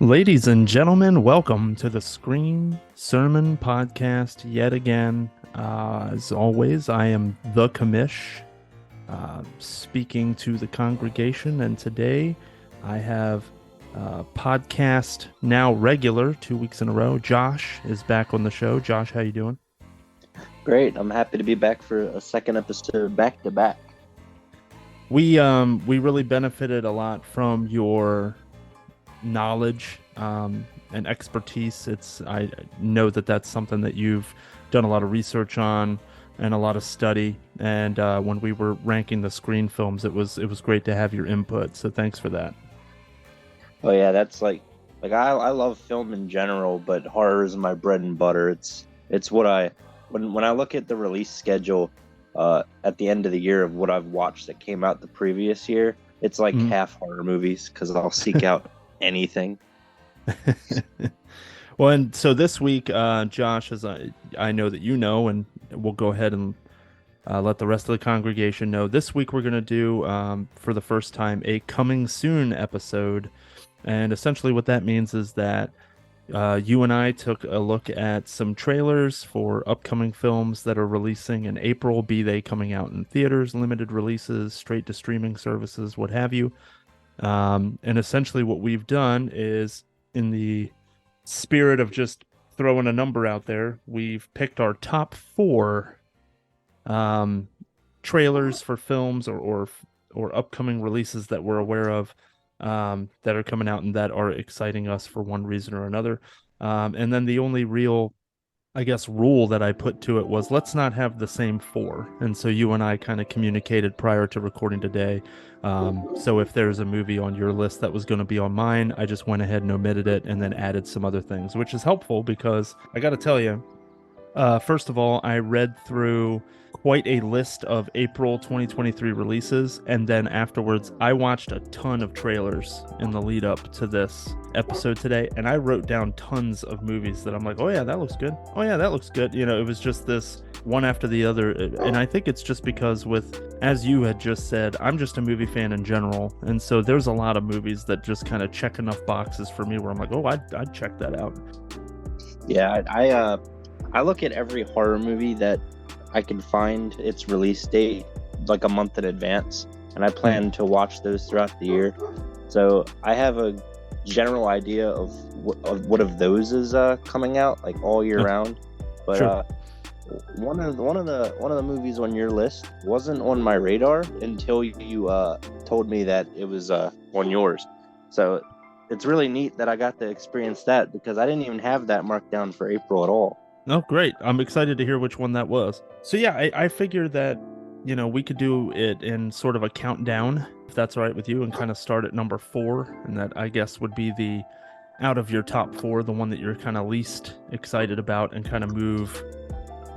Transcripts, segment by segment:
Ladies and gentlemen, welcome to the Screen Sermon Podcast yet again. As always, I am the Commish, speaking to the congregation, and today I have podcast now regular 2 weeks in a row. Josh is back on the show. Josh, how you doing? Great. I'm happy to be back for a second episode back to back. We really benefited a lot from your knowledge and expertise. I know that that's something that you've done a lot of research on and a lot of study. And when we were ranking the screen films, it was great to have your input. So thanks for that. Oh yeah, that's I love film in general, but horror is my bread and butter. It's what when I look at the release schedule at the end of the year of what I've watched that came out the previous year, it's like half horror movies because I'll seek out anything. Well, and so this week, Josh, as I know that you know, and we'll go ahead and let the rest of the congregation know. This week we're going to do, for the first time, a coming soon episode. And essentially what that means is that you and I took a look at some trailers for upcoming films that are releasing in April, be they coming out in theaters, limited releases, straight to streaming services, what have you. And essentially what we've done is, in the spirit of just throwing a number out there, we've picked our top four trailers for films or upcoming releases that we're aware of, that are coming out and that are exciting us for one reason or another. And then the only real, I guess, rule that I put to it was, let's not have the same four. And so you and I kind of communicated prior to recording today. So if there's a movie on your list that was going to be on mine, I just went ahead and omitted it and then added some other things, which is helpful because I got to tell you, first of all, I read through quite a list of April 2023 releases, and then afterwards I watched a ton of trailers in the lead up to this episode today, and I wrote down tons of movies that I'm like, oh yeah, that looks good. Oh yeah, that looks good. You know, it was just this one after the other, and I think it's just because, with, as you had just said, I'm just a movie fan in general, and so there's a lot of movies that just kind of check enough boxes for me where I'm like, oh, I'd check that out. Yeah, I look at every horror movie that I can find its release date like a month in advance, and I plan to watch those throughout the year. So I have a general idea of what of those is coming out like all year round. But Sure. one of the movies on your list wasn't on my radar until you told me that it was on yours. So it's really neat that I got to experience that because I didn't even have that marked down for April at all. Oh, great. I'm excited to hear which one that was. So yeah, I figured that, you know, we could do it in sort of a countdown, if that's all right with you, and kind of start at number 4. And that, I guess, would be the, out of your top 4, the one that you're kind of least excited about, and kind of move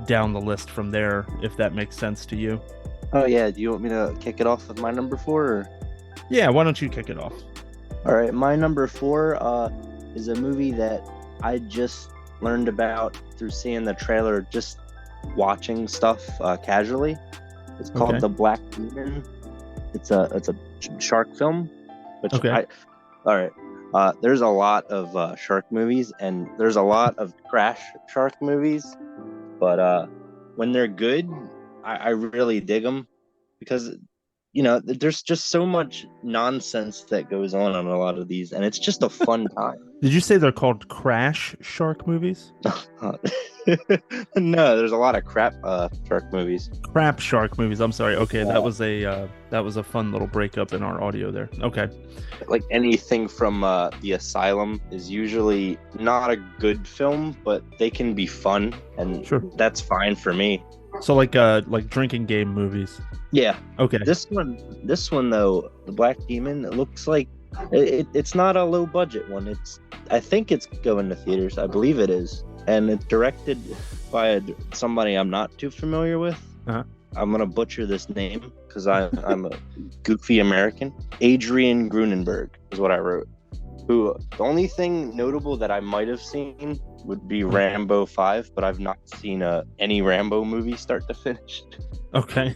down the list from there, if that makes sense to you. Oh yeah, do you want me to kick it off with my number 4? Or? Yeah, why don't you kick it off? All right, my number 4 is a movie that I just learned about through seeing the trailer, just watching stuff casually. It's called The Black Demon. It's a shark film. Which Okay. All right. There's a lot of shark movies, and there's a lot of crash shark movies, but when they're good, I really dig them because, you know, there's just so much nonsense that goes on a lot of these, and it's just a fun time. Did you say they're called crash shark movies? No, there's a lot of crap shark movies. Crap shark movies. I'm sorry. Okay, that was a fun little breakup in our audio there. Okay. Like anything from The Asylum is usually not a good film, but they can be fun, and Sure. that's fine for me. So like drinking game movies. Yeah. Okay. This one though, The Black Demon, it looks like it's not a low budget one. I think it's going to theaters. I believe it is, and it's directed by somebody I'm not too familiar with. Uh-huh. I'm gonna butcher this name because I'm a goofy American. Adrian Grunenberg is what I wrote. Who, the only thing notable that I might have seen would be Rambo 5, but I've not seen any Rambo movie start to finish. Okay.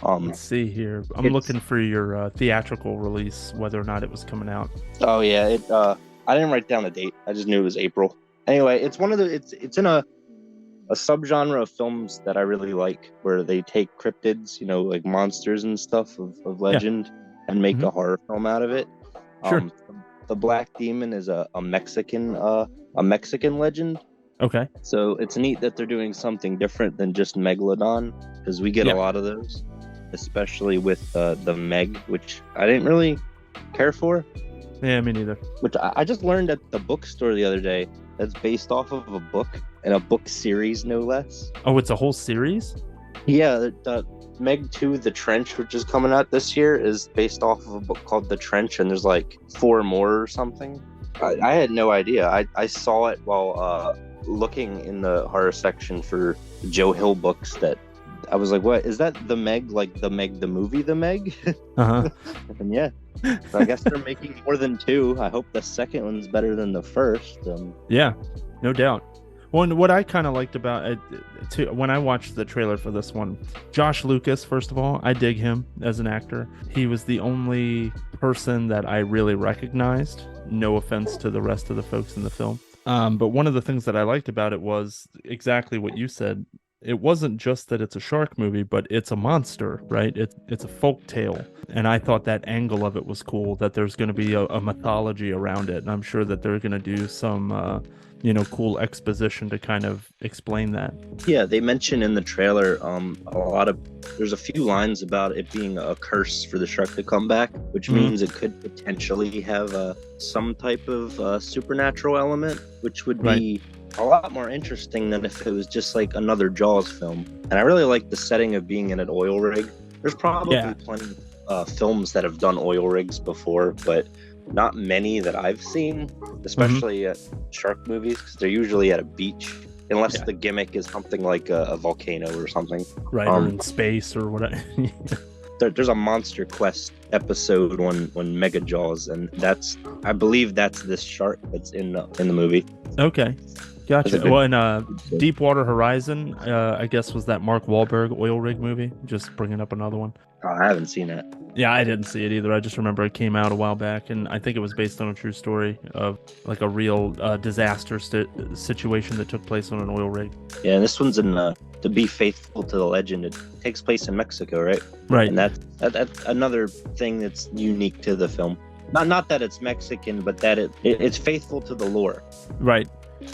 Um, Let's see here. I'm it's looking for your theatrical release, whether or not it was coming out. oh yeah, it I didn't write down a date. I just knew it was April. Anyway, it's one of the it's in a subgenre of films that I really like, where they take cryptids, like monsters and stuff of Yeah. legend, and make Hmm. a horror film out of it. Sure. Um, the Black Demon is a Mexican legend. Okay. So it's neat that they're doing something different than just Megalodon, because we get a Yeah. lot of those, especially with the Meg, which I didn't really care for. Yeah, me neither. Which I just learned at the bookstore the other day. That's based off of a book, and a book series, no less. Oh, it's a whole series? Yeah, the Meg 2, The Trench, which is coming out this year, is based off of a book called The Trench, and there's like four more or something. I had no idea. I saw it while looking in the horror section for Joe Hill books. That I was like, what is that? The Meg, like the Meg, the movie, The Meg? Uh-huh. And yeah, so I guess they're making more than two. I hope the second one's better than the first. Yeah, no doubt. Well, and what I kind of liked about it, too, when I watched the trailer for this one, Josh Lucas, first of all, I dig him as an actor. He was the only person that I really recognized. No offense to the rest of the folks in the film. But one of the things that I liked about it was exactly what you said. It wasn't just that it's a shark movie, but it's a monster, right? It's a folk tale. And I thought that angle of it was cool, that there's going to be a mythology around it. And I'm sure that they're going to do some, cool exposition to kind of explain that. Yeah, they mention in the trailer there's a few lines about it being a curse for the shark to come back, which means it could potentially have some type of supernatural element, which would be a lot more interesting than if it was just like another Jaws film. And I really like the setting of being in an oil rig. There's probably plenty of films that have done oil rigs before, but not many that I've seen, especially at shark movies, because they're usually at a beach, unless the gimmick is something like a volcano or something. Right, or in space or whatever. There's a Monster Quest episode when Mega Jaws, and I believe that's this shark that's in the movie. Okay. Gotcha. Well, in Deepwater Horizon, I guess was that Mark Wahlberg oil rig movie. Just bringing up another one. Oh, I haven't seen it. Yeah, I didn't see it either. I just remember it came out a while back, and I think it was based on a true story of like a real disaster situation that took place on an oil rig. Yeah, and this one's in to be faithful to the legend. It takes place in Mexico, right? Right. And that's another thing that's unique to the film. Not that it's Mexican, but that it's faithful to the lore. Right.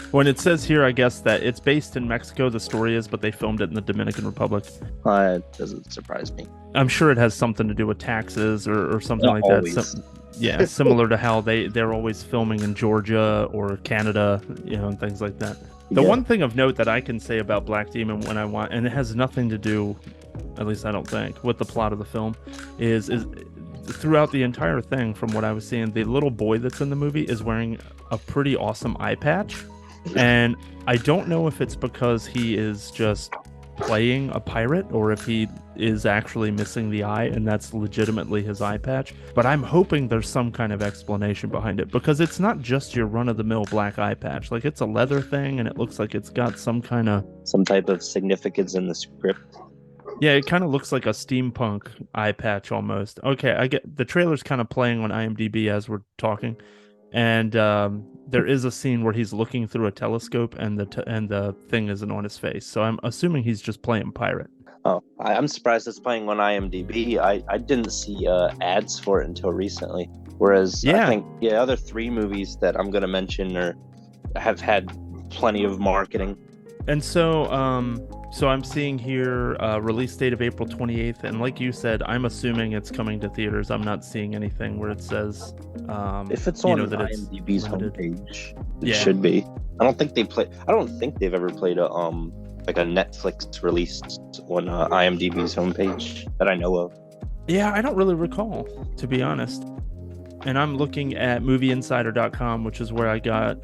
When it says here, I guess that it's based in Mexico, the story is, but they filmed it in the Dominican Republic. It doesn't surprise me. I'm sure it has something to do with taxes or something like that. Similar to how they're always filming in Georgia or Canada, and things like that. The one thing of note that I can say about Black Demon when I want, and it has nothing to do, at least I don't think, with the plot of the film, is throughout the entire thing, from what I was seeing, the little boy that's in the movie is wearing a pretty awesome eye patch. And I don't know if it's because he is just playing a pirate or if he is actually missing the eye and that's legitimately his eye patch. But I'm hoping there's some kind of explanation behind it, because it's not just your run-of-the-mill black eye patch. Like, it's a leather thing and it looks like it's got some type of significance in the script. Yeah, it kind of looks like a steampunk eye patch almost. Okay, I get the trailer's kind of playing on IMDb as we're talking. And there is a scene where he's looking through a telescope, and the thing isn't on his face. So I'm assuming he's just playing pirate. Oh, I'm surprised it's playing on IMDb. I didn't see ads for it until recently. Whereas I think the other three movies that I'm going to mention have had plenty of marketing. And so I'm seeing here release date of April 28th, and like you said, I'm assuming it's coming to theaters. I'm not seeing anything where it says if it's on IMDb's homepage, it should be. I don't think they've ever played a like a Netflix release on IMDb's homepage that I know of. Yeah, I don't really recall, to be honest. And I'm looking at movieinsider.com, which is where I got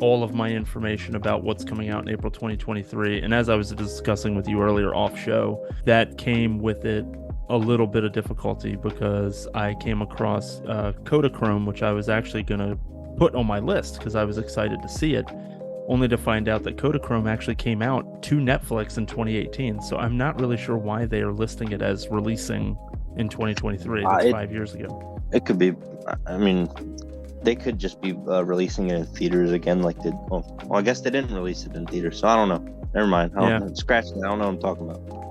all of my information about what's coming out in April 2023. And as I was discussing with you earlier off show, that came with it a little bit of difficulty, because I came across Kodachrome, which I was actually going to put on my list because I was excited to see it. only to find out that Kodachrome actually came out to Netflix in 2018. So I'm not really sure why they are listing it as releasing in 2023. That's 5 years ago. It could be. I mean, they could just be releasing it in theaters again, like they. Well, I guess they didn't release it in theaters, so I don't know. Never mind. Scratch that. I don't know what I'm talking about.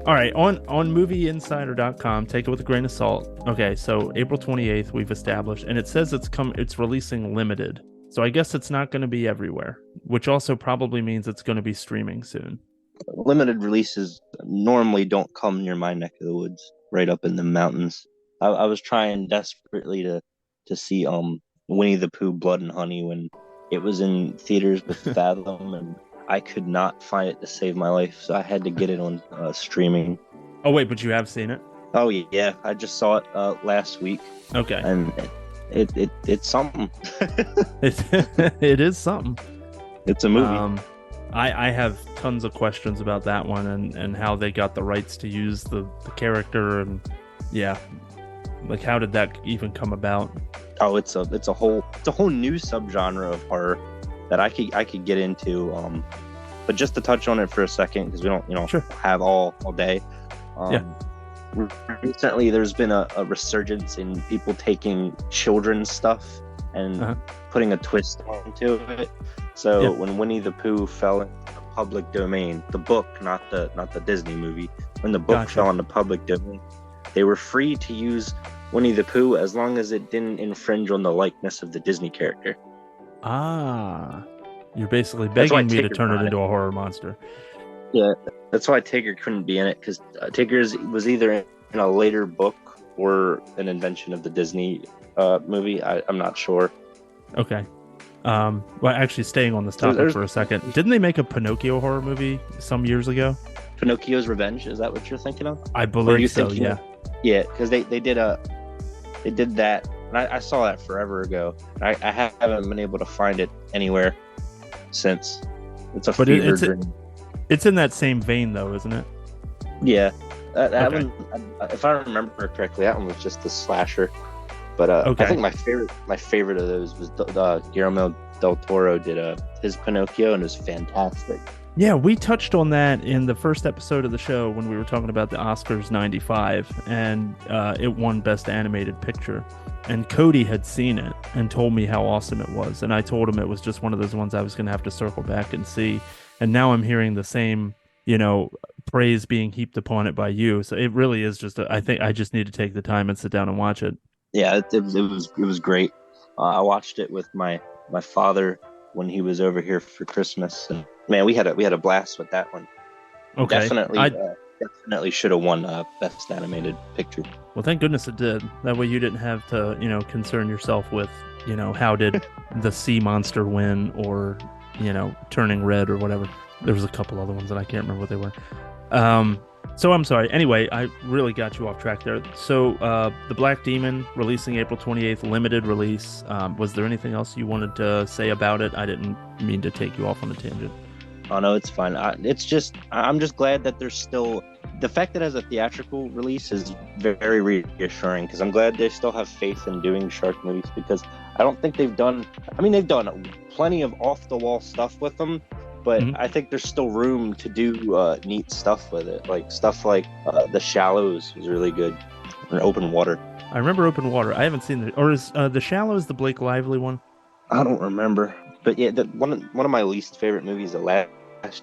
All right, on movieinsider.com, take it with a grain of salt. Okay, so April 28th we've established, and it says it's releasing limited. So I guess it's not going to be everywhere, which also probably means it's going to be streaming soon. Limited releases normally don't come near my neck of the woods, right up in the mountains. I was trying desperately to see Winnie the Pooh Blood and Honey when it was in theaters with Fathom, and I could not find it to save my life, so I had to get it on streaming. Oh wait, but you have seen it? Oh yeah, I just saw it last week. Okay, and it's something. It is something. It's a movie. I have tons of questions about that one and how they got the rights to use the character, and yeah, like how did that even come about? Oh, it's a whole new subgenre of horror that I could get into. But just to touch on it for a second, because we don't Sure. have all day. Recently, there's been a resurgence in people taking children's stuff and putting a twist onto it. So when Winnie the Pooh fell into the public domain, the book, not the Disney movie, when the book fell into public domain, they were free to use Winnie the Pooh as long as it didn't infringe on the likeness of the Disney character. Ah, you're basically begging me to turn it into a horror monster. Yeah, that's why Tigger couldn't be in it, because Tigger was either in a later book or an invention of the Disney movie. I'm not sure. Okay. Well, actually, staying on this topic for a second, didn't they make a Pinocchio horror movie some years ago? Pinocchio's Revenge, is that what you're thinking of? I believe so. Yeah. Yeah, because they did that. And I saw that forever ago. I haven't been able to find it anywhere since. It's a fever dream. It's in that same vein, though, isn't it? Yeah, that one. If I remember correctly, that one was just a slasher. But I think my favorite of those was Guillermo del Toro did his Pinocchio, and it was fantastic. Yeah, we touched on that in the first episode of the show when we were talking about the Oscars '95, and it won Best Animated Picture. And Cody had seen it and told me how awesome it was, and I told him it was just one of those ones I was going to have to circle back and see. And now I'm hearing the same, praise being heaped upon it by you. So it really is just. I think I just need to take the time and sit down and watch it. Yeah, it was great. I watched it with my father when he was over here for Christmas, and man, we had a blast with that one. Okay, definitely should have won Best Animated Picture. Well, thank goodness it did. That way you didn't have to, concern yourself with, how did the sea monster win, or, turning red or whatever. There was a couple other ones that I can't remember what they were. So I'm sorry. Anyway, I really got you off track there. So The Black Demon releasing April 28th, limited release. Was there anything else you wanted to say about it? I didn't mean to take you off on a tangent. Oh no, it's fine. I'm just glad that there's still the fact that it has a theatrical release is very reassuring, because I'm glad they still have faith in doing shark movies, because I don't think they've done plenty of off the wall stuff with them, but I think there's still room to do neat stuff with it, like stuff like The Shallows was really good, or Open Water. I remember Open Water. I haven't seen it. Or is The Shallows the Blake Lively one? I don't remember. But yeah, one of my least favorite movies of last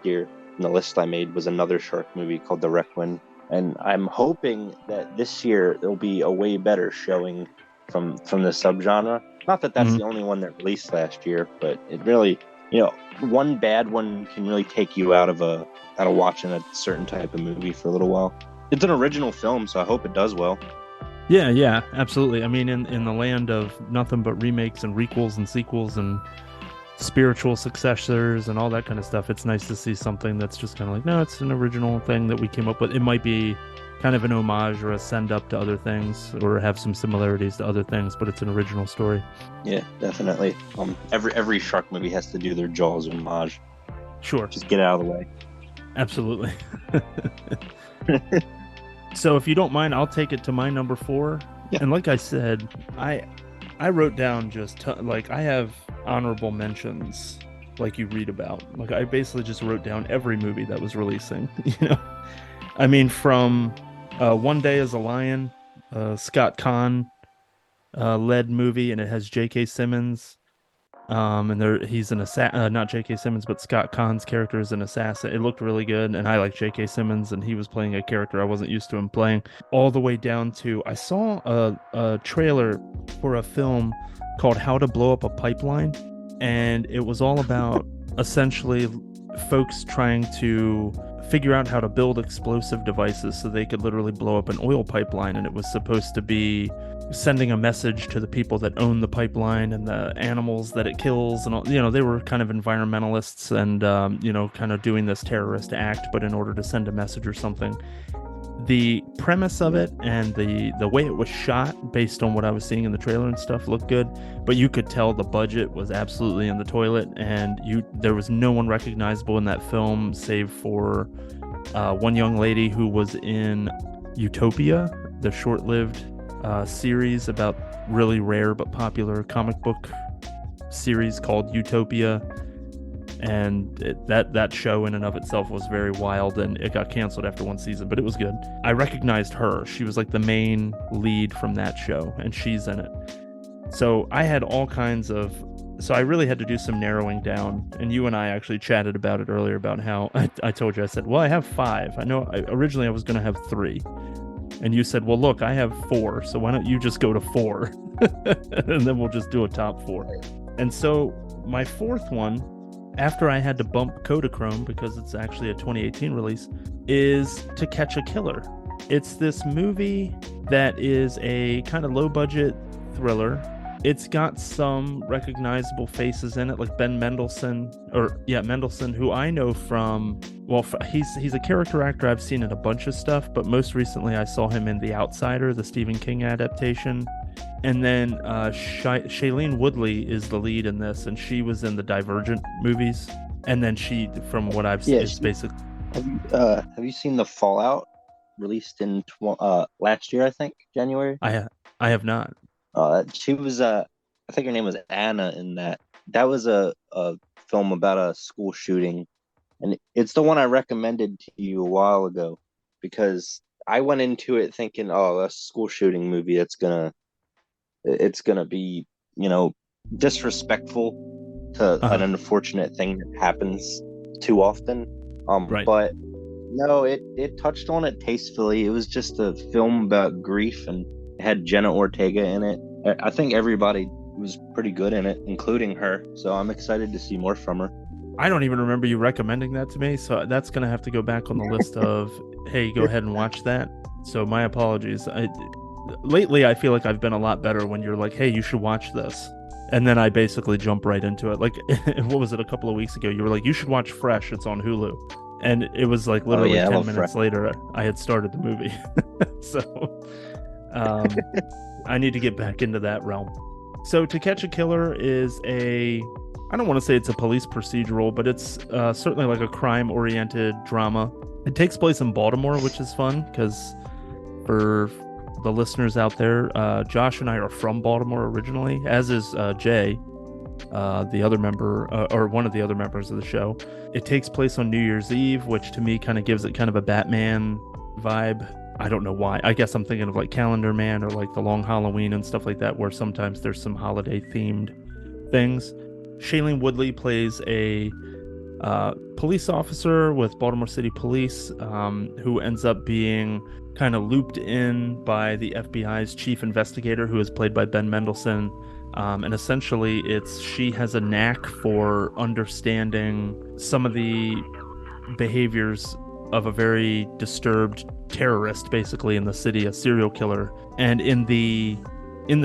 year in the list I made was another shark movie called The Requiem. And I'm hoping that this year there'll be a way better showing from the subgenre. Not that that's the only one that released last year, but it really, one bad one can really take you out of watching a certain type of movie for a little while. It's an original film, so I hope it does well. Yeah, absolutely. I mean, in the land of nothing but remakes and requels and sequels and spiritual successors and all that kind of stuff, it's nice to see something that's just kind of like, no, it's an original thing that we came up with. It might be kind of an homage or a send up to other things, or have some similarities to other things, but it's an original story. Yeah, definitely. Every shark movie has to do their Jaws homage. Sure. Just get out of the way. Absolutely. So if you don't mind, I'll take it to my number 4. Yeah. And like I said, I I wrote down like I have honorable mentions like you read about. Like I basically just wrote down every movie that was releasing, you know. I mean from One Day as a Lion, Scott Kahn led movie and it has J.K. Simmons. And he's an assassin, not J.K. Simmons, but Scott Kahn's character is an assassin. It looked really good, and I like J.K. Simmons, and he was playing a character I wasn't used to him playing. All the way down to I saw a trailer for a film called How to Blow Up a Pipeline, and it was all about essentially folks trying to figure out how to build explosive devices so they could literally blow up an oil pipeline, and it was supposed to be sending a message to the people that own the pipeline and the animals that it kills and all, they were kind of environmentalists and kind of doing this terrorist act, but in order to send a message or something. The premise of it and the way it was shot, based on what I was seeing in the trailer and stuff, looked good, but you could tell the budget was absolutely in the toilet, and there was no one recognizable in that film save for one young lady who was in Utopia, the short-lived series about really rare but popular comic book series called Utopia, and that show in and of itself was very wild, and it got canceled after one season, but it was good. I recognized her. She was like the main lead from that show, and she's in it. So I had all kinds of so I really had to do some narrowing down, and you and I actually chatted about it earlier about how I told you, I said, well, I have 5. Originally I was going to have 3. And you said, well, look, I have 4, so why don't you just go to 4? And then we'll just do a top 4. And so my 4th one, after I had to bump Kodachrome because it's actually a 2018 release, is To Catch a Killer. It's this movie that is a kind of low-budget thriller. It's got some recognizable faces in it, like Ben Mendelsohn, who I know from, he's a character actor I've seen in a bunch of stuff, but most recently I saw him in The Outsider, the Stephen King adaptation. And then Shailene Woodley is the lead in this, and she was in the Divergent movies. And then she, from what I've seen, is basically... Have you seen The Fallout, released in last year, I think, January? I have not. She was I think her name was Anna in that. That was a film about a school shooting, and it's the one I recommended to you a while ago, because I went into it thinking, oh, a school shooting movie, it's gonna be, disrespectful to an unfortunate thing that happens too often. Right. But no, it touched on it tastefully. It was just a film about grief, and it had Jenna Ortega in it. I think everybody was pretty good in it, including her. So I'm excited to see more from her. I don't even remember you recommending that to me, so that's going to have to go back on the list of, hey, go ahead and watch that. So my apologies. Lately, I feel like I've been a lot better when you're like, hey, you should watch this. And then I basically jump right into it. Like, what was it, a couple of weeks ago? You were like, you should watch Fresh. It's on Hulu. And it was like literally 10 minutes later, I had started the movie. So I need to get back into that realm. So To Catch a Killer is I don't want to say it's a police procedural, but it's certainly like a crime-oriented drama. It takes place in Baltimore, which is fun, because for the listeners out there, Josh and I are from Baltimore originally, as is Jay, the other member, or one of the other members of the show. It takes place on New Year's Eve, which to me kind of gives it kind of a Batman vibe. I don't know why. I guess I'm thinking of like Calendar Man or like The Long Halloween and stuff like that, where sometimes there's some holiday themed things. Shailene Woodley plays a police officer with Baltimore City Police, who ends up being kind of looped in by the FBI's chief investigator, who is played by Ben Mendelsohn. And essentially she has a knack for understanding some of the behaviors of a very disturbed terrorist, basically, in the city, a serial killer. And in the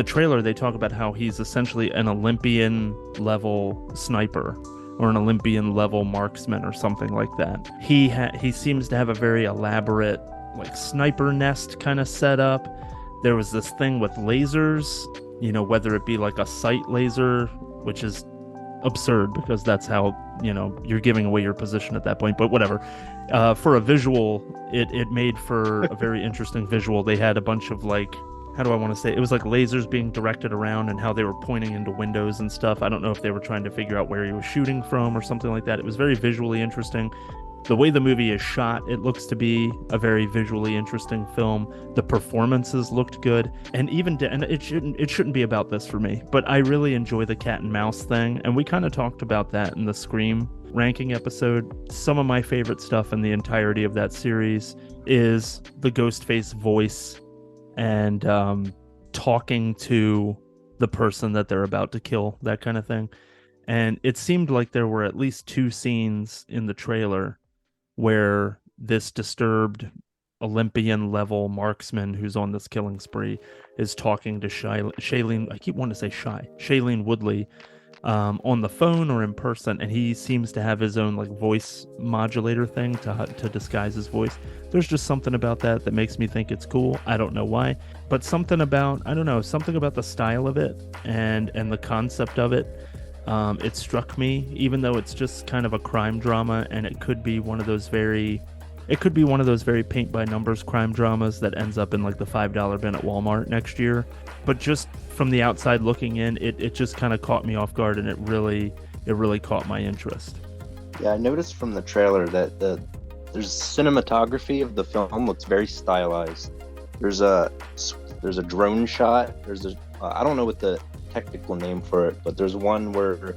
trailer, they talk about how he's essentially an Olympian level sniper or an Olympian level marksman or something like that. He seems to have a very elaborate like sniper nest kind of setup. There was this thing with lasers, whether it be like a sight laser, which is absurd because that's how, you're giving away your position at that point, but whatever. For a visual, it made for a very interesting visual. They had a bunch of like how do I want to say it? It was like lasers being directed around and how they were pointing into windows and stuff. I don't know if they were trying to figure out where he was shooting from or something like that. It was very visually interesting. The way the movie is shot, it looks to be a very visually interesting film. The performances looked good, and and it shouldn't be about this for me, but I really enjoy the cat and mouse thing, and we kind of talked about that in the Scream ranking episode. Some of my favorite stuff in the entirety of that series is the Ghostface voice and talking to the person that they're about to kill, that kind of thing. And it seemed like there were at least two scenes in the trailer where this disturbed Olympian level marksman who's on this killing spree is talking to Shailene. I keep wanting to say Shailene Woodley on the phone or in person, and he seems to have his own like voice modulator thing to disguise his voice. There's just something about that makes me think it's cool. I don't know why, but something about, I don't know, something about the style of it and the concept of it. It struck me, even though it's just kind of a crime drama, and it could be one of those very paint by numbers crime dramas that ends up in like the $5 bin at Walmart next year. But just from the outside looking in, it just kind of caught me off guard, and it really caught my interest. Yeah, I noticed from the trailer that there's cinematography of the film looks very stylized. There's a drone shot. I don't know what the technical name for it, but there's one where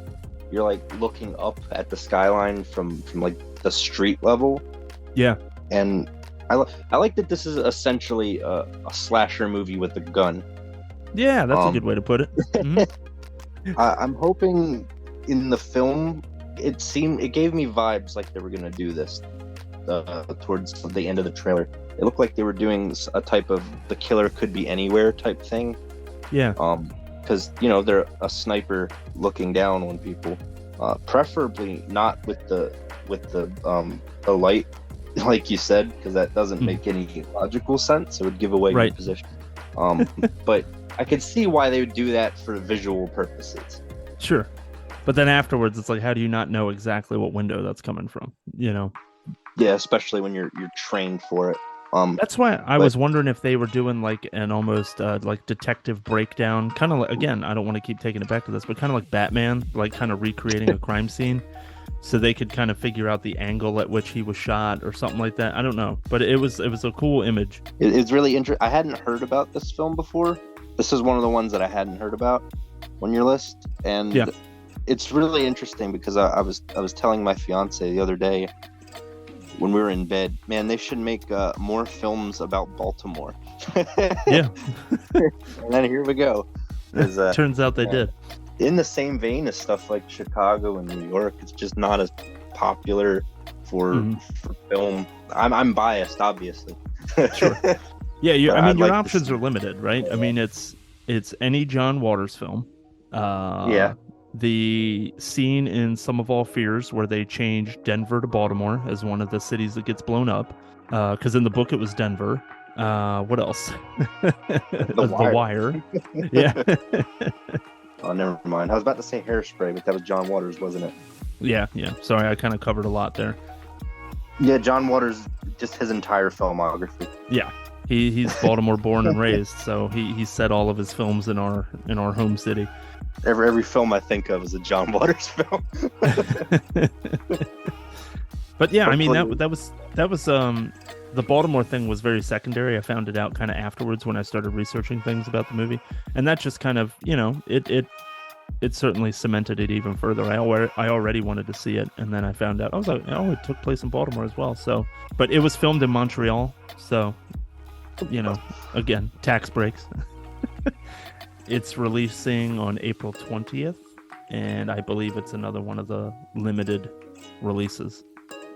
you're like looking up at the skyline from like the street level. Yeah, and I like that this is essentially a slasher movie with a gun. Yeah, that's a good way to put it. Mm-hmm. I'm hoping in the film it gave me vibes like they were gonna do this towards the end of the trailer. It looked like they were doing a type of the killer could be anywhere type thing. Yeah. Because they're a sniper looking down on people, preferably not with the light, like you said, because that doesn't make any logical sense. It would give away your position. But I could see why they would do that for visual purposes. Sure, but then afterwards, it's like, how do you not know exactly what window that's coming from? Yeah, especially when you're trained for it. That's why I was wondering if they were doing like an almost like detective breakdown, kind of like, again, I don't want to keep taking it back to this, but kind of like Batman, like kind of recreating a crime scene, so they could kind of figure out the angle at which he was shot or something like that. I don't know, but it was a cool image. It's really interesting. I hadn't heard about this film before. This is one of the ones that I hadn't heard about on your list, and it's really interesting because I was telling my fiance the other day, when we were in bed, man, they should make more films about Baltimore. Yeah. And then here we go. Turns out they did. In the same vein as stuff like Chicago and New York, it's just not as popular for film. I'm biased, obviously. Sure. Yeah, your like options are limited, right? I mean, it's any John Waters film. Yeah. The scene in Sum of All Fears where they changed Denver to Baltimore as one of the cities that gets blown up. Because in the book it was Denver. What else? The Wire. Yeah. Oh, never mind. I was about to say Hairspray, but that was John Waters, wasn't it? Yeah. Sorry, I kind of covered a lot there. Yeah, John Waters, just his entire filmography. Yeah. He's Baltimore born and raised, so he set all of his films in our home city. Every film I think of is a John Waters film. But yeah, I mean that was the Baltimore thing was very secondary. I found it out kind of afterwards when I started researching things about the movie, and that just kind of it certainly cemented it even further. I already wanted to see it, and then I found out I was like, oh, it took place in Baltimore as well. So, but it was filmed in Montreal, so again, tax breaks. It's releasing on April 20th, and I believe it's another one of the limited releases.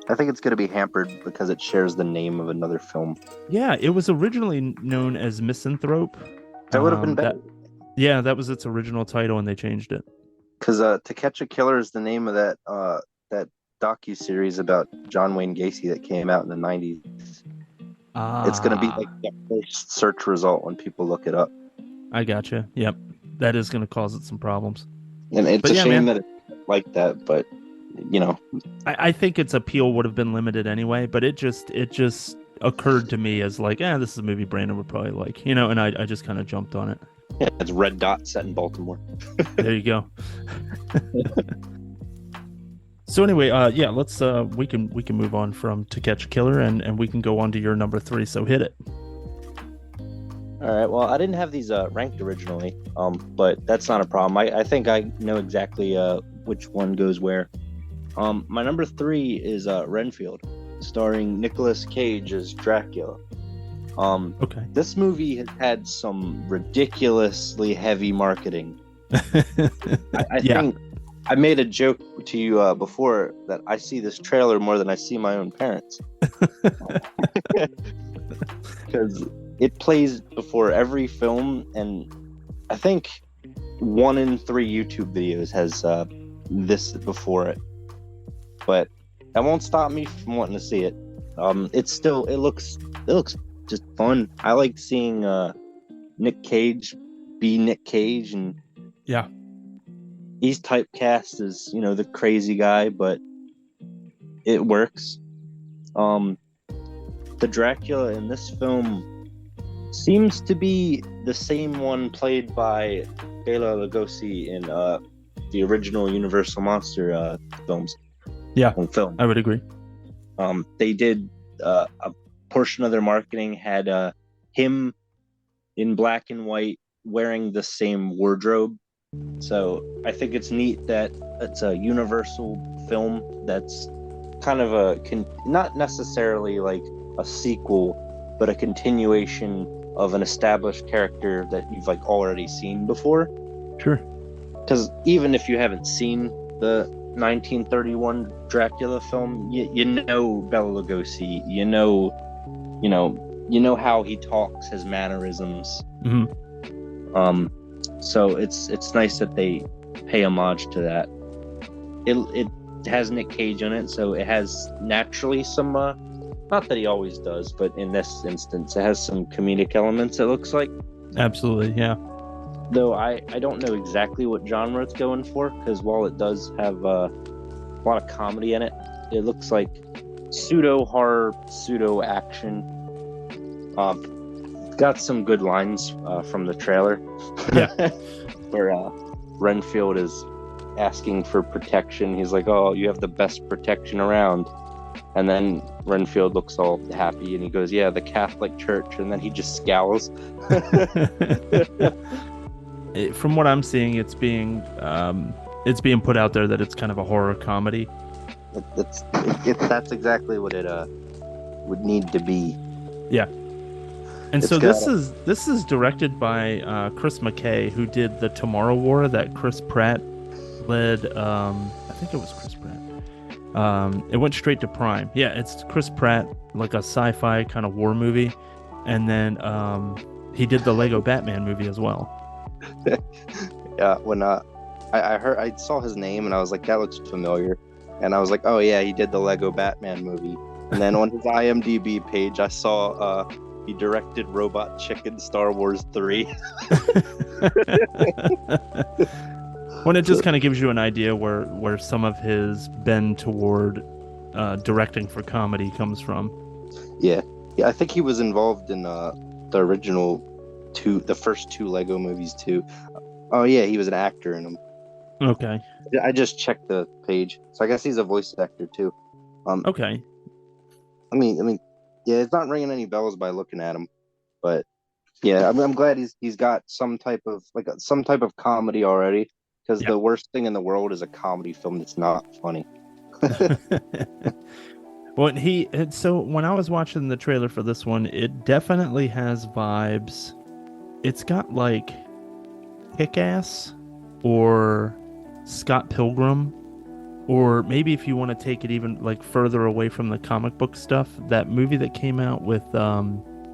I think it's going to be hampered because it shares the name of another film. Yeah, it was originally known as Misanthrope. That would have been better. That was its original title, and they changed it. Because To Catch a Killer is the name of that docu-series about John Wayne Gacy that came out in the 90s. It's going to be like the first search result when people look it up. I gotcha. Yep. That is going to cause it some problems. And it's a shame that it's like that, but, I think its appeal would have been limited anyway, but it just occurred to me as like, this is a movie Brandon would probably like, and I just kind of jumped on it. Yeah, it's Red Dot set in Baltimore. There you go. So anyway, yeah, let's we can move on from To Catch a Killer, and we can go on to your number three. So hit it. All right. Well, I didn't have these ranked originally, but that's not a problem. I think I know exactly which one goes where. My number three is Renfield, starring Nicolas Cage as Dracula. Okay. This movie has had some ridiculously heavy marketing. I Yeah. think I made a joke to you before that I see this trailer more than I see my own parents. Because it plays before every film, and I think 1 in 3 YouTube videos has this before it. But that won't stop me from wanting to see it. It looks just fun. I like seeing Nick Cage be Nick Cage, and Yeah. he's typecast as the crazy guy, but it works. The Dracula in this film seems to be the same one played by Bela Lugosi in the original Universal Monster films. Yeah, film. I would agree. They did a portion of their marketing had him in black and white wearing the same wardrobe. So I think it's neat that it's a Universal film that's kind of not necessarily like a sequel, but a continuation of an established character that you've like already seen before. Sure. Because even if you haven't seen the 1931 Dracula film, you know Bela Lugosi, you know how he talks, his mannerisms. Mm-hmm. So it's nice that they pay homage to that. It has Nick Cage in it, so it has naturally some not that he always does, but in this instance it has some comedic elements, it looks like. Absolutely, yeah. Though I don't know exactly what genre it's going for, because while it does have a lot of comedy in it, it looks like pseudo horror, pseudo action. Got some good lines from the trailer. Yeah. Where Renfield is asking for protection. He's like, "Oh, you have the best protection around." And then Renfield looks all happy and he goes, "Yeah, the Catholic Church." And then he just scowls. From what I'm seeing, it's being put out there that it's kind of a horror comedy. That's exactly what it would need to be. Yeah. And so this is directed by Chris McKay, who did the Tomorrow War that Chris Pratt led. I think it was Chris Pratt. It went straight to Prime. Yeah, it's Chris Pratt, like a sci-fi kind of war movie, and then he did the Lego Batman movie as well. Yeah, when I saw his name and I was like, that looks familiar, and I was like, oh yeah, he did the Lego Batman movie. And then on his IMDb page, I saw he directed Robot Chicken Star Wars 3. When it just kind of gives you an idea where some of his bend toward directing for comedy comes from. Yeah, I think he was involved in the first two Lego movies too. Oh yeah, he was an actor in them. Okay. I just checked the page, so I guess he's a voice actor too. Okay. I mean, yeah, it's not ringing any bells by looking at him, but yeah, I'm glad he's got some type of comedy already. Because the worst thing in the world is a comedy film that's not funny. Well, so when I was watching the trailer for this one, it definitely has vibes. It's got like Kick-Ass or Scott Pilgrim, or maybe if you want to take it even like further away from the comic book stuff, that movie that came out with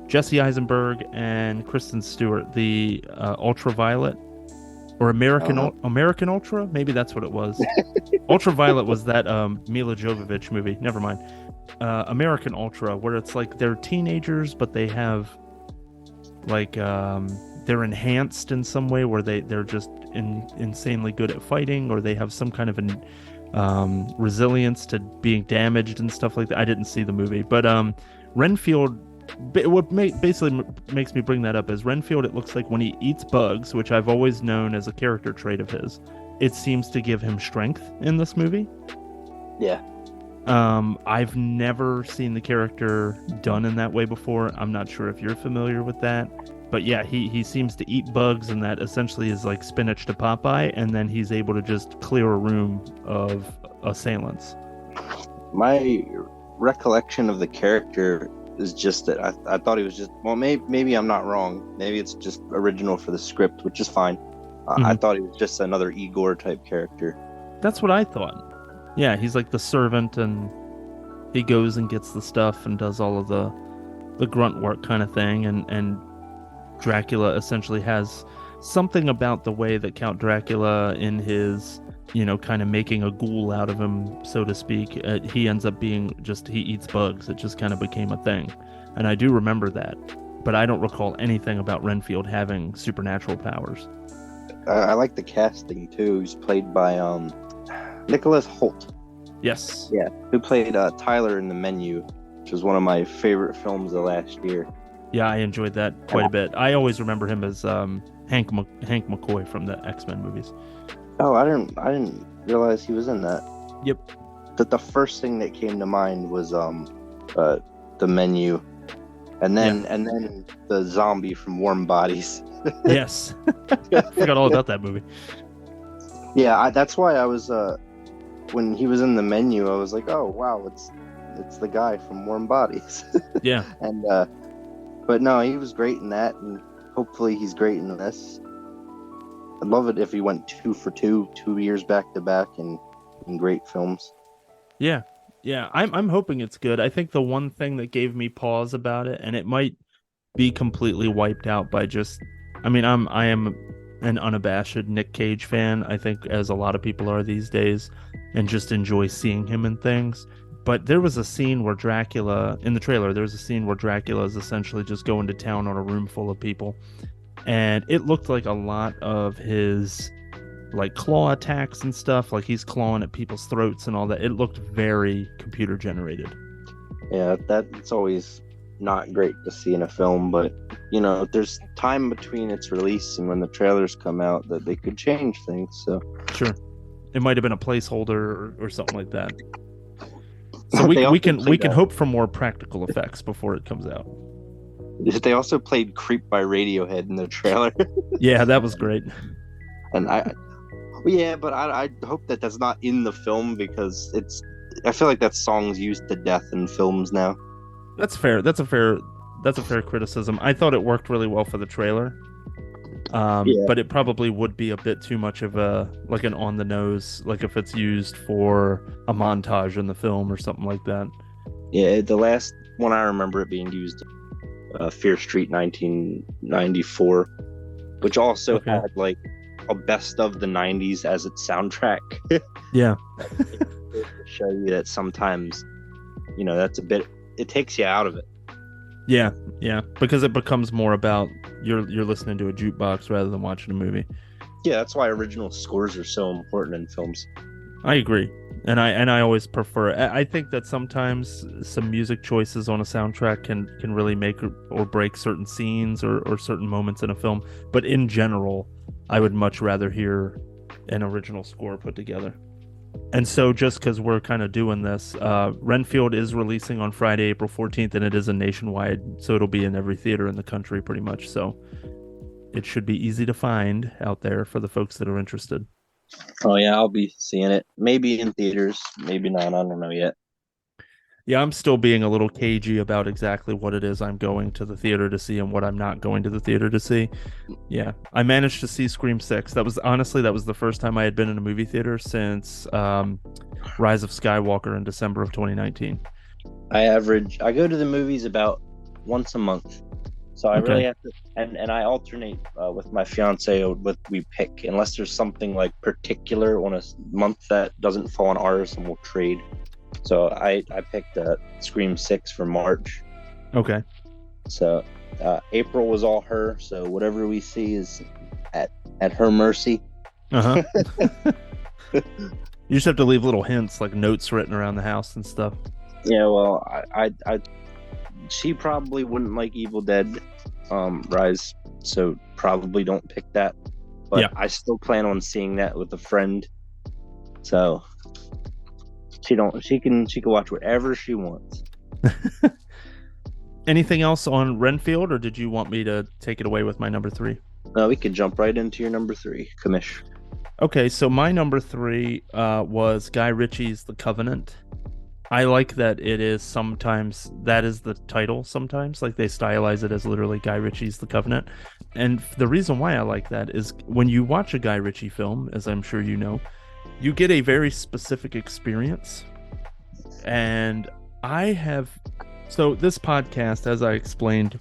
Jesse Eisenberg and Kristen Stewart, the Ultraviolet. Or American Ultra? Maybe that's what it was. Ultraviolet was that Mila Jovovich movie. Never mind. American Ultra, where it's like they're teenagers, but they have like they're enhanced in some way, where they're just insanely good at fighting, or they have some kind of resilience to being damaged and stuff like that. I didn't see the movie, but Renfield, basically makes me bring that up is Renfield. It looks like when he eats bugs, which I've always known as a character trait of his, it seems to give him strength in this movie. Yeah. I've never seen the character done in that way before. I'm not sure if you're familiar with that, but yeah, he seems to eat bugs, and that essentially is like spinach to Popeye, and then he's able to just clear a room of assailants. My recollection of the character is just that I thought he was just, well, maybe I'm not wrong. Maybe it's just original for the script, which is fine. I thought he was just another Igor type character. That's what I thought. Yeah, he's like the servant, and he goes and gets the stuff and does all of the grunt work kind of thing, and Dracula essentially has something about the way that Count Dracula in his, kind of making a ghoul out of him, so to speak. He ends up being just, he eats bugs. It just kind of became a thing. And I do remember that, but I don't recall anything about Renfield having supernatural powers. I like the casting too. He's played by Nicholas Hoult. Yes. Yeah, who played Tyler in The Menu, which was one of my favorite films of last year. Yeah, I enjoyed that quite a bit. I always remember him as Hank McCoy from the X-Men movies. Oh, I didn't realize he was in that. Yep. The first thing that came to mind was The Menu, and then the zombie from Warm Bodies. Yes. I forgot all about that movie. Yeah, that's why I was when he was in The Menu, I was like, oh wow, it's the guy from Warm Bodies. Yeah. And but no, he was great in that, and hopefully he's great in this. I'd love it if he went 2 for 2 years back to back in great films. Yeah. I'm hoping it's good. I think the one thing that gave me pause about it, and it might be completely wiped out by just, I am an unabashed Nick Cage fan, I think, as a lot of people are these days, and just enjoy seeing him in things. But there was a scene where Dracula, in the trailer, there's a scene where Dracula is essentially just going to town on a room full of people. And it looked like a lot of his like claw attacks and stuff, like he's clawing at people's throats and all that. It looked very computer generated. Yeah, that's always not great to see in a film, but there's time between its release and when the trailers come out that they could change things. So sure, it might have been a placeholder or something like that. So we can hope for more practical effects before it comes out. They also played "Creep" by Radiohead in the trailer. Yeah, that was great. And I hope that that's not in the film, because I feel like that song's used to death in films now. That's fair. That's a fair criticism. I thought it worked really well for the trailer. But it probably would be a bit too much of an on the nose, like if it's used for a montage in the film or something like that. Yeah, the last one I remember it being used, Fear Street 1994, which also had like a best of the 90s as its soundtrack. Yeah. To show you that sometimes, that's a bit, it takes you out of it. Yeah, because it becomes more about you're listening to a jukebox rather than watching a movie. Yeah, that's why original scores are so important in films. I agree, and I always prefer. I think that sometimes some music choices on a soundtrack can really make or break certain scenes or certain moments in a film. But in general, I would much rather hear an original score put together. And so just because we're kind of doing this, Renfield is releasing on Friday, April 14th, and it is a nationwide, so it'll be in every theater in the country pretty much. So it should be easy to find out there for the folks that are interested. Oh, yeah, I'll be seeing it. Maybe in theaters, maybe not. I don't know yet. Yeah, I'm still being a little cagey about exactly what it is I'm going to the theater to see and what I'm not going to the theater to see. Yeah, I managed to see Scream 6. That was the first time I had been in a movie theater since Rise of Skywalker in December of 2019. I go to the movies about once a month. So I really have to, and I alternate with my fiance what we pick, unless there's something like particular on a month that doesn't fall on ours, and we'll trade. So I picked Scream 6 for March. Okay. So April was all her, so whatever we see is at her mercy. Uh-huh. You just have to leave little hints, like notes written around the house and stuff. Yeah, well, I she probably wouldn't like Evil Dead Rise, so probably don't pick that. But Yeah. I still plan on seeing that with a friend. So she can watch whatever she wants. Anything else on Renfield, or did you want me to take it away with my number three? We could jump right into your number three, Commish. Okay, so my number three was Guy Ritchie's The Covenant. I like that it is sometimes, that is the title sometimes. Like they stylize it as literally Guy Ritchie's The Covenant. And the reason why I like that is when you watch a Guy Ritchie film, as I'm sure you know, you get a very specific experience. And I have, so this podcast, as I explained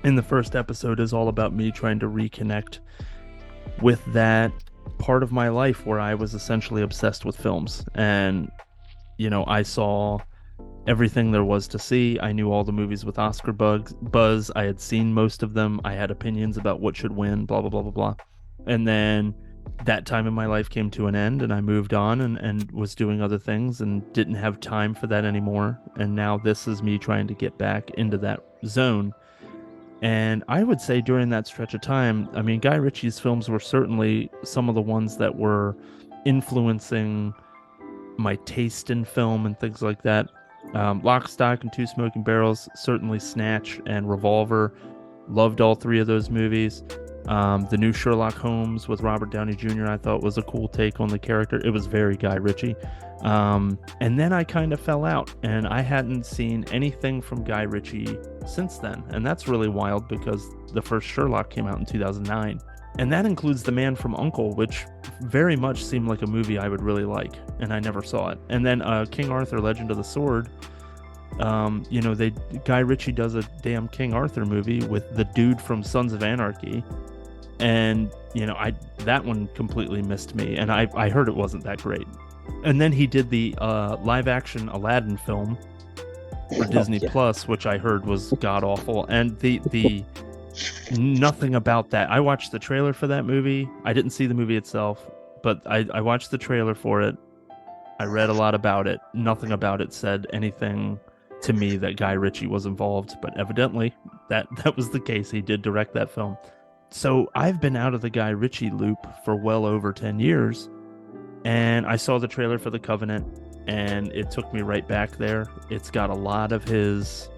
in the first episode, is all about me trying to reconnect with that part of my life where I was essentially obsessed with films. And I saw everything there was to see. I knew all the movies with Oscar buzz. I had seen most of them. I had opinions about what should win, blah, blah, blah, blah, blah. And then that time in my life came to an end, and I moved on and was doing other things and didn't have time for that anymore. And now this is me trying to get back into that zone. And I would say during that stretch of time, I mean, Guy Ritchie's films were certainly some of the ones that were influencing my taste in film and things like that. Lock, Stock, and Two Smoking Barrels, certainly Snatch and Revolver. Loved all three of those movies. The new Sherlock Holmes with Robert Downey Jr. I thought was a cool take on the character. It was very Guy Ritchie. And then I kind of fell out, and I hadn't seen anything from Guy Ritchie since then. And that's really wild because the first Sherlock came out in 2009. And that includes The Man from U.N.C.L.E., which very much seemed like a movie I would really like, and I never saw it. And then King Arthur, Legend of the Sword, Guy Ritchie does a damn King Arthur movie with the dude from Sons of Anarchy, and that one completely missed me, and I heard it wasn't that great. And then he did the live-action Aladdin film for Disney Plus, which I heard was god-awful, and the nothing about that. I watched the trailer for that movie. I didn't see the movie itself, but I watched the trailer for it. I read a lot about it. Nothing about it said anything to me that Guy Ritchie was involved, but evidently that was the case. He did direct that film. So I've been out of the Guy Ritchie loop for well over 10 years, and I saw the trailer for The Covenant, and it took me right back there. It's got a lot of his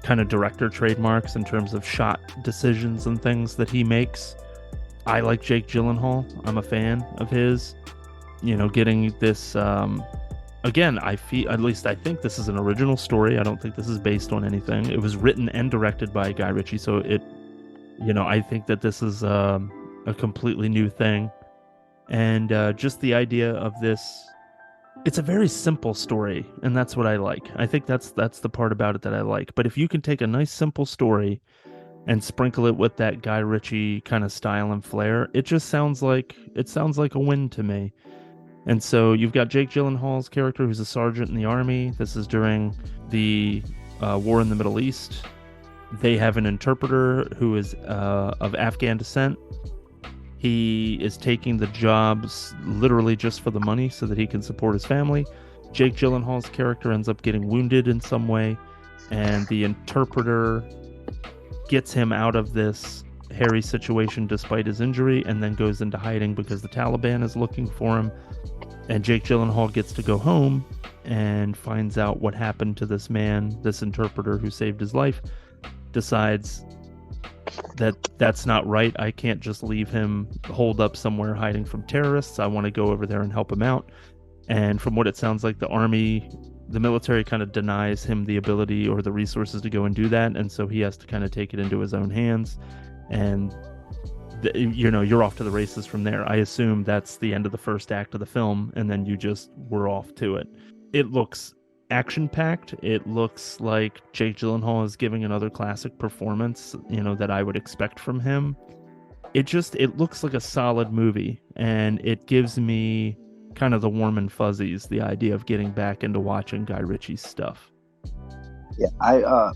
kind of director trademarks in terms of shot decisions and things that he makes. I like Jake Gyllenhaal. I'm a fan of his. Getting this again, I think this is an original story. I don't think this is based on anything. It was written and directed by Guy Ritchie, so I think that this is a completely new thing. And just the idea of this, it's a very simple story, and that's what I like. I think that's the part about it that I like. But if you can take a nice simple story and sprinkle it with that Guy Ritchie kind of style and flair, it just sounds like a win to me. And so you've got Jake Gyllenhaal's character, who's a sergeant in the army. This is during the war in the Middle East. They have an interpreter who is of Afghan descent. He is taking the jobs literally just for the money so that he can support his family. Jake Gyllenhaal's character ends up getting wounded in some way, and the interpreter gets him out of this hairy situation despite his injury, and then goes into hiding because the Taliban is looking for him. And Jake Gyllenhaal gets to go home and finds out what happened to this man, this interpreter who saved his life. Decides that that's not right. I can't just leave him holed up somewhere hiding from terrorists. I want to go over there and help him out. And from what it sounds like, the military kind of denies him the ability or the resources to go and do that. And so he has to kind of take it into his own hands. And, you're off to the races from there. I assume that's the end of the first act of the film. And then we're off to it. It looks action-packed. It looks like Jake Gyllenhaal is giving another classic performance, that I would expect from him. It looks like a solid movie, and it gives me kind of the warm and fuzzies, the idea of getting back into watching Guy Ritchie's stuff. Yeah, I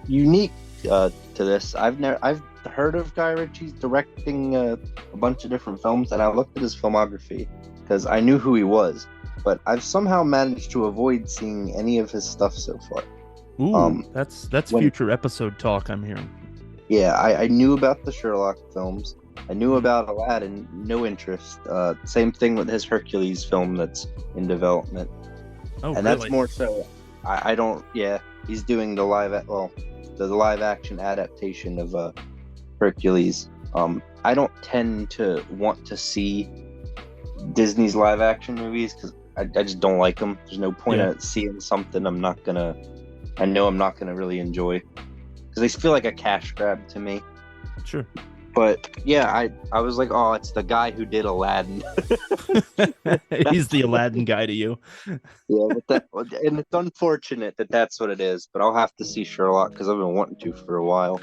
unique to this. I've heard of Guy Ritchie's directing a bunch of different films, and I looked at his filmography because I knew who he was. But I've somehow managed to avoid seeing any of his stuff so far. Ooh, that's When future episode talk I'm hearing. Yeah, I knew about the Sherlock films. I knew Mhm. about Aladdin, no interest. Same thing with his Hercules film that's in development, Oh, and that's really? more so. I don't. Yeah, he's doing the live action adaptation of Hercules. I don't tend to want to see Disney's live action movies because I just don't like them. There's no point Yeah, of seeing something I know I'm not gonna really enjoy because they feel like a cash grab to me. sure. But yeah, I was like, oh, it's the guy who did Aladdin. He's That's the Aladdin guy to you. yeah, but that and it's unfortunate that that's what it is. But I'll have to see Sherlock because I've been wanting to for a while.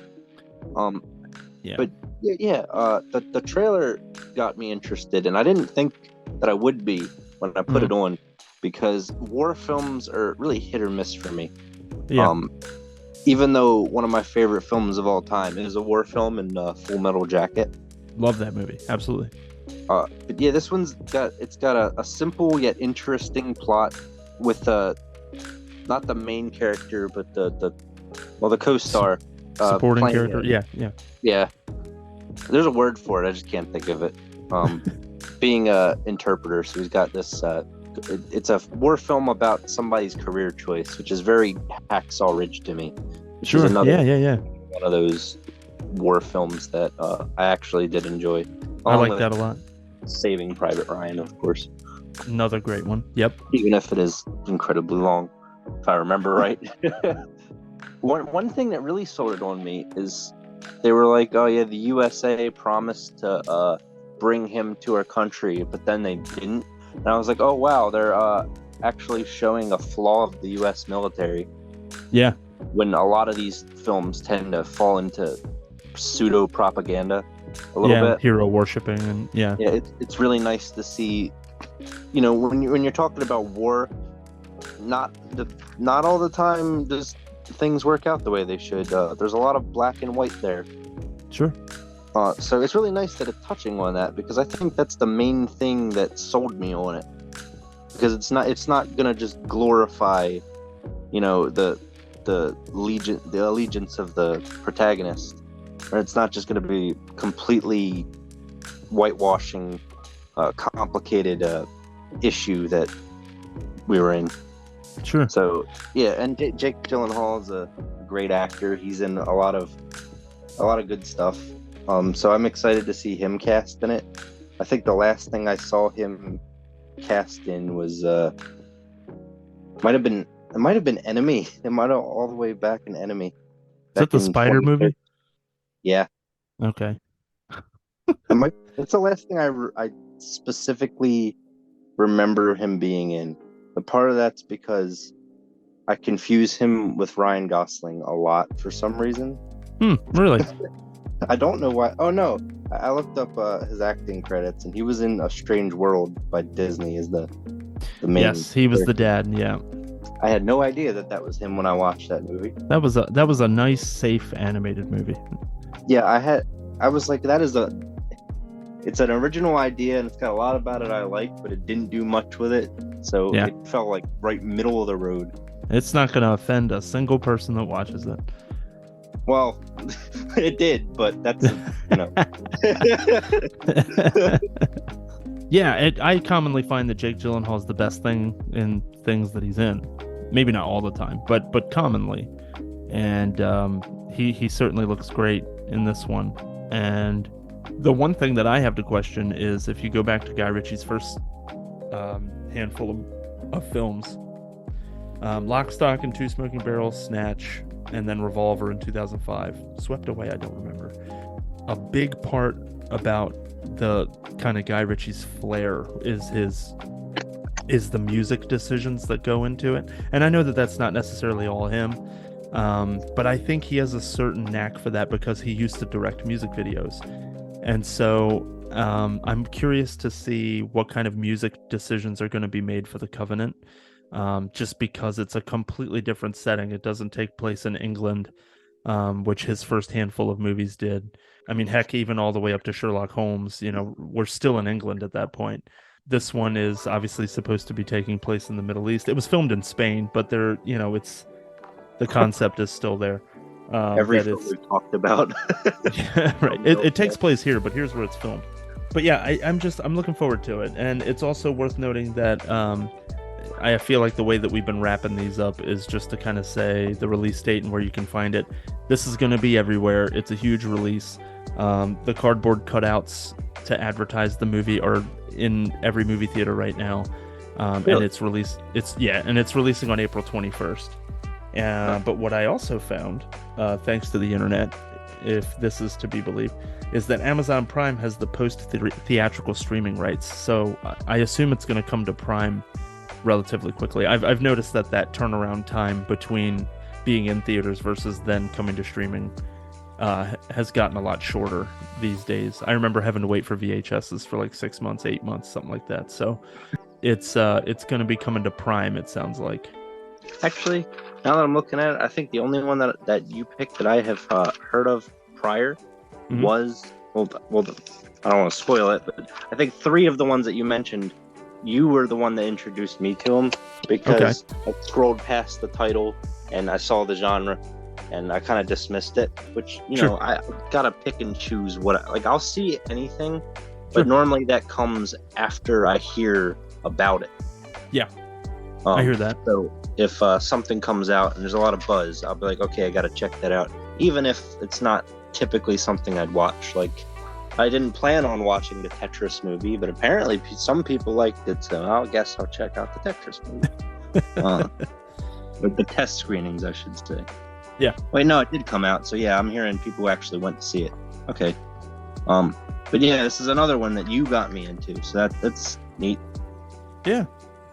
Um, Yeah. but yeah, the trailer got me interested, and I didn't think that I would be when I put Mhm. it on because war films are really hit or miss for me. Yeah. Um, even though one of my favorite films of all time is a war film in Full Metal Jacket. Love that movie. Absolutely. But yeah, this one's got a simple yet interesting plot with not the main character, but the Su- co-star Supporting playing character. it. Yeah, yeah. Yeah, there's a word for it. I just can't think of it. Um, being a interpreter, so he's got this. It's a war film about somebody's career choice, which is very Hacksaw Ridge to me, which is Sure. another Yeah, yeah, yeah. one of those war films that I actually did enjoy, I along like with that a lot. Saving Private Ryan, of course, Another great one. Yep. even if it is incredibly long, if I remember right. One thing that really sold it on me is they were like, "Oh yeah, the USA promised to bring him to our country, but then they didn't." And I was like, "Oh wow, they're actually showing a flaw of the U.S. military." Yeah. When a lot of these films tend to fall into pseudo propaganda a little Yeah. bit. Hero worshipping and yeah. Yeah, it's really nice to see. When you're talking about war, not not all the time does things work out the way they should. There's a lot of black and white there. Sure. So it's really nice that it's touching on that because I think that's the main thing that sold me on it. Because it's not gonna just glorify, the allegiance of the protagonist, or it's not just gonna be completely whitewashing a complicated issue that we were in. Sure. So yeah, and Jake Gyllenhaal is a great actor. He's in a lot of good stuff. So I'm excited to see him cast in it. I think the last thing I saw him cast in was might have been Enemy. It might have all the way back in Enemy Is that back the in Spider 2013. movie? Yeah, Okay. it's the last thing I specifically remember him being in. But part of that's because I confuse him with Ryan Gosling a lot for some reason. Really? I don't know why. Oh no, I looked up his acting credits, and he was in A Strange World by Disney as the main Yes, he was the character. dad. Yeah. I had no idea that was him when I watched that movie. That was a nice, safe animated movie. Yeah, I was like, it's an original idea, and it's got a lot about it I like, but it didn't do much with it, so Yeah. it felt like right middle of the road. It's not going to offend a single person that watches it. Well, it did, but that's Yeah, I commonly find that Jake Gyllenhaal is the best thing in things that he's in. Maybe not all the time, but commonly. And he certainly looks great in this one. And the one thing that I have to question is if you go back to Guy Ritchie's first handful of films, Lock, Stock, and Two Smoking Barrels, Snatch, and then Revolver in 2005. Swept Away, I don't remember. A big part about the kind of Guy Ritchie's flair is the music decisions that go into it. And I know that that's not necessarily all him, but I think he has a certain knack for that because he used to direct music videos. And so I'm curious to see what kind of music decisions are going to be made for The Covenant. Just because it's a completely different setting. It doesn't take place in England, which his first handful of movies did. I mean, heck, even all the way up to Sherlock Holmes, we're still in England at that point. This one is obviously supposed to be taking place in the Middle East. It was filmed in Spain, but it's the concept is still there. Every That film it's we've talked about. yeah, right. It takes place here, but here's where it's filmed. But yeah, I'm looking forward to it, and it's also worth noting that I feel like the way that we've been wrapping these up is just to kind of say the release date and where you can find it. This is going to be everywhere. It's a huge release. The cardboard cutouts to advertise the movie are in every movie theater right now, Really? and it's released. And it's releasing on April 21st. But what I also found, thanks to the internet, if this is to be believed, is that Amazon Prime has the post-theatrical streaming rights. So I assume it's going to come to Prime relatively quickly. I've noticed that turnaround time between being in theaters versus then coming to streaming has gotten a lot shorter these days. I remember having to wait for VHSs for like 6 months, 8 months, something like that. So it's going to be coming to Prime, it sounds like. Actually, now that I'm looking at it, I think the only one that you picked that I have heard of prior was well, I don't want to spoil it, but I think 3 of the ones that you mentioned, you were the one that introduced me to them because I scrolled past the title and I saw the genre and I kind of dismissed it, which, you know, I gotta pick and choose I'll see anything, but normally that comes after I hear about it. Yeah, I hear that. So if something comes out and there's a lot of buzz, I'll be like, okay, I gotta check that out, even if it's not typically something I'd watch. Like, I didn't plan on watching the Tetris movie, but apparently some people liked it, so I guess I'll check out the Tetris movie. With the test screenings, I should say. Yeah. Wait, no, it did come out, so yeah, I'm hearing people who actually went to see it. Okay. But yeah, this is another one that you got me into, so that's neat. Yeah.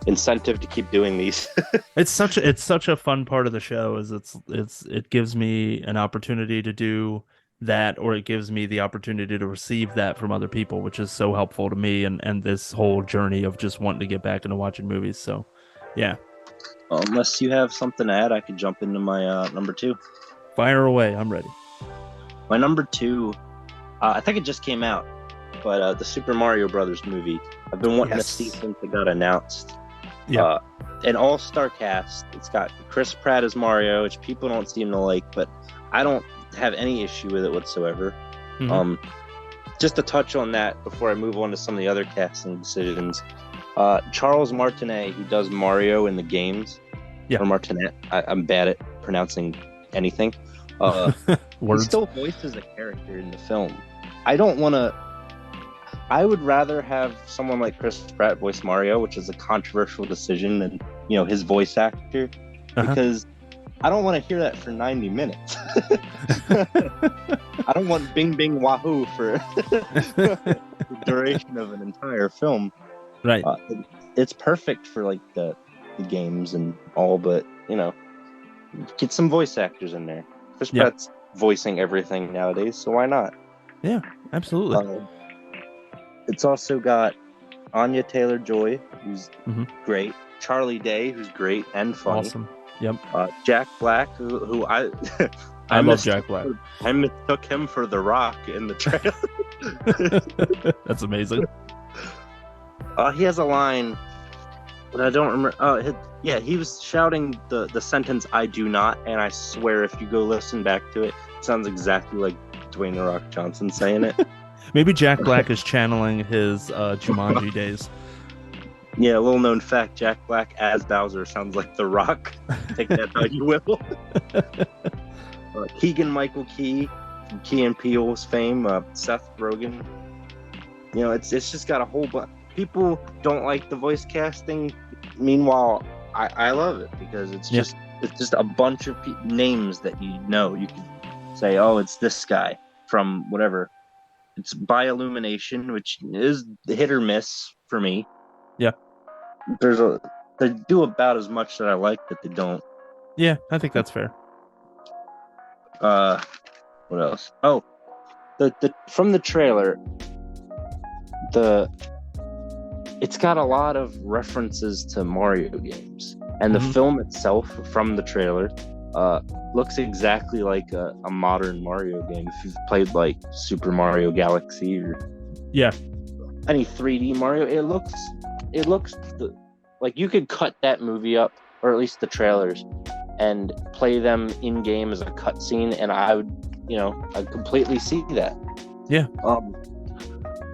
Incentive to keep doing these. It's such a fun part of the show. It gives me an opportunity to do that, or it gives me the opportunity to receive that from other people, which is so helpful to me and this whole journey of just wanting to get back into watching movies. So yeah. Unless you have something to add, I could jump into my number 2. Fire away, I'm ready. My number 2, I think it just came out, but the Super Mario Brothers movie. I've been wanting to see since it got announced. Yeah. An all-star cast. It's got Chris Pratt as Mario, which people don't seem to like, but I don't have any issue with it whatsoever. Just to touch on that before I move on to some of the other casting decisions. Charles Martinet, who does Mario in the games, or Martinet, I'm bad at pronouncing anything. He still voices a character in the film. I would rather have someone like Chris Pratt voice Mario, which is a controversial decision, than his voice actor, because I don't want to hear that for 90 minutes. I don't want Bing Bing Wahoo for the duration of an entire film. Right. It's perfect for like the games and all, but get some voice actors in there. Chris Pratt's voicing everything nowadays, so why not? Yeah, absolutely. It's also got Anya Taylor-Joy, who's great. Charlie Day, who's great and funny. Awesome. Yep. Jack Black, who I I love Jack Black. I mistook him for The Rock in the trailer. That's amazing. He has a line, but I don't remember. He was shouting the sentence "I do not," and I swear if you go listen back to it, it sounds exactly like Dwayne "The Rock" Johnson saying it. Maybe Jack Black is channeling his Jumanji days. Yeah, little known fact: Jack Black as Bowser sounds like The Rock. Take that how you will. Keegan-Michael Key from Key and Peele's fame. Seth Rogen. It's just got a whole bunch. People don't like the voice casting. Meanwhile, I love it because it's just a bunch of names that you can say, oh, it's this guy from whatever. It's by Illumination, which is hit or miss for me. Yeah. They do about as much that I like that they don't. Yeah, I think that's fair. What else? Oh, the from the trailer, it's got a lot of references to Mario games, and the film itself from the trailer looks exactly like a modern Mario game. If you've played like Super Mario Galaxy or any 3D Mario, it looks like you could cut that movie up, or at least the trailers, and play them in game as a cutscene, and I'd completely see that. Yeah.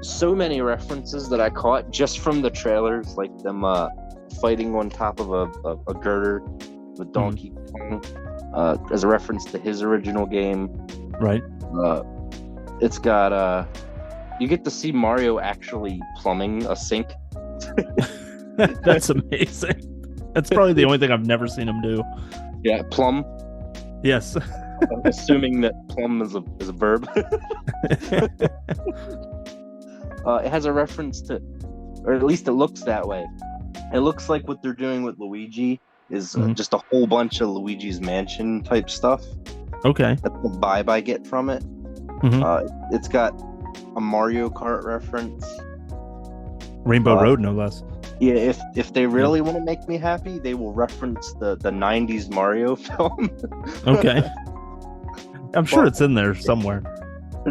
So many references that I caught just from the trailers, like them fighting on top of a girder with Donkey Kong, as a reference to his original game. Right. It's got you get to see Mario actually plumbing a sink. That's amazing. That's probably the only thing I've never seen him do. Yeah, plumb. Yes. Assuming that plumb is a verb. It has a reference to, or at least it looks that way. It looks like what they're doing with Luigi is just a whole bunch of Luigi's Mansion type stuff. Okay. That's the vibe I get from it. It's got a Mario Kart reference. Rainbow Road, no less. Yeah, if they really want to make me happy, they will reference the 90s Mario film. Okay. I'm sure it's in there somewhere.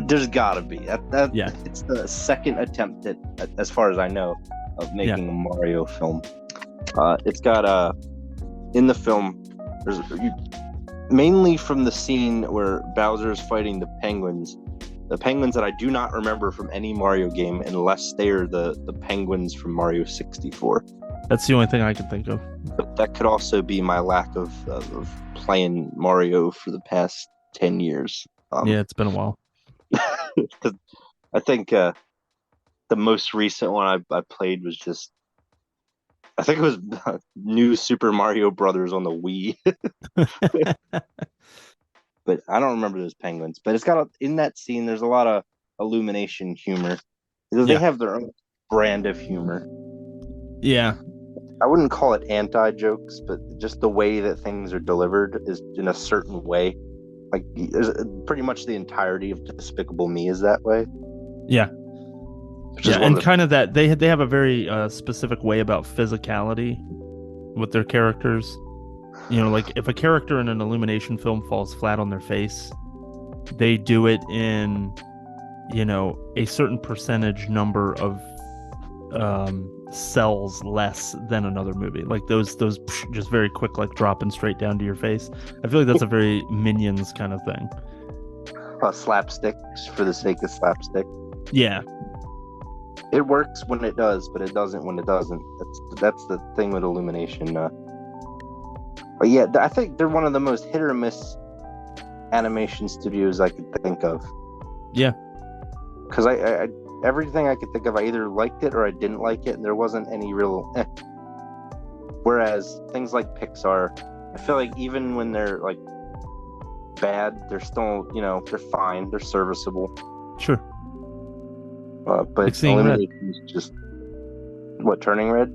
There's gotta be. It's the second attempt at, as far as I know, of making a Mario film. It's got in the film, mainly from the scene where Bowser is fighting the penguins that I do not remember from any Mario game, unless they are the penguins from Mario 64. That's the only thing I can think of. But that could also be my lack of playing Mario for the past 10 years. Yeah, it's been a while. I think the most recent one I played was just, I think it was New Super Mario Brothers on the Wii. But I don't remember those penguins. But it's got in that scene, there's a lot of Illumination humor. They have their own brand of humor. Yeah. I wouldn't call it anti-jokes, but just the way that things are delivered is in a certain way. Like, pretty much the entirety of Despicable Me is that way. Yeah. And kind of that they have a very specific way about physicality with their characters. Like if a character in an Illumination film falls flat on their face, they do it in, a certain percentage number of cells less than another movie. Like those just very quick, like dropping straight down to your face. I feel like that's a very Minions kind of thing. Slapsticks for the sake of slapstick. Yeah. It works when it does, but it doesn't when it doesn't. That's the thing with Illumination. But yeah, I think they're one of the most hit or miss animation studios I could think of. Yeah. Because I everything I could think of, I either liked it or I didn't like it, and there wasn't any real. Whereas things like Pixar, I feel like even when they're like bad, they're still, they're fine, they're serviceable. Sure. But like Seeing Red. Just what, Turning Red?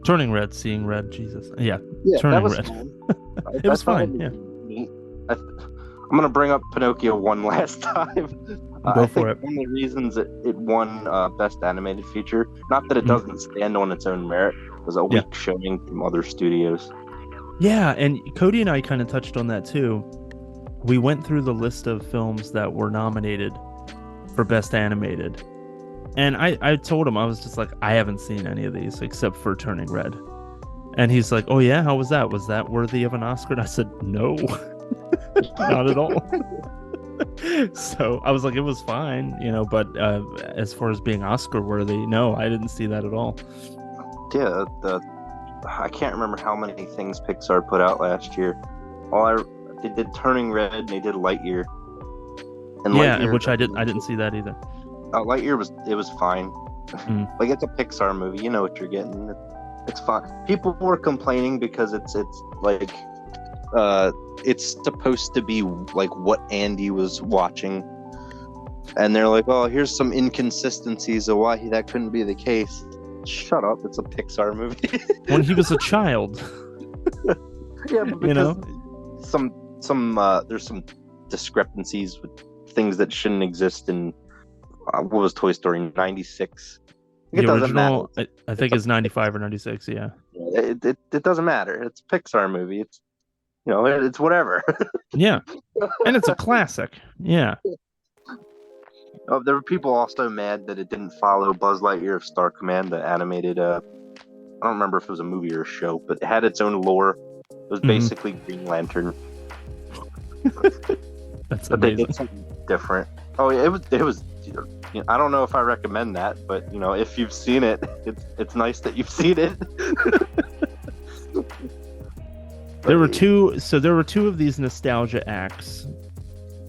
Turning Red, Seeing Red, Jesus. Yeah, Turning Red. It was fine, yeah. I'm going to bring up Pinocchio one last time. Go for it. One of the reasons it won Best Animated Feature, not that it doesn't stand on its own merit, was a weak showing from other studios. Yeah, and Cody and I kind of touched on that too. We went through the list of films that were nominated for Best Animated. And I told him, I was just like, I haven't seen any of these except for Turning Red. And he's like, oh yeah, how was that? Was that worthy of an Oscar? And I said, no, not at all. So I was like, it was fine, but as far as being Oscar worthy, no, I didn't see that at all. Yeah, I can't remember how many things Pixar put out last year. They did Turning Red and they did Lightyear. And Lightyear, which I didn't see that either. Lightyear was fine. Like, it's a Pixar movie, you know what you're getting. It's fine. People were complaining because it's like it's supposed to be like what Andy was watching, and they're like, oh, here's some inconsistencies of why that couldn't be the case. Shut up, it's a Pixar movie. When he was a child. Yeah, but because there's some discrepancies with things that shouldn't exist in what was Toy Story 96? The original, I think, is 95 or 96. Yeah. It doesn't matter. It's a Pixar movie. It's it's whatever. Yeah, and it's a classic. Yeah. There were people also mad that it didn't follow Buzz Lightyear of Star Command, the animated. I don't remember if it was a movie or a show, but it had its own lore. It was Mhm. basically Green Lantern, That's but they amazing. did something different. Oh, yeah, it was. I don't know if I recommend that, but if you've seen it, it's nice that you've seen it. There But were two. So there were two of these nostalgia acts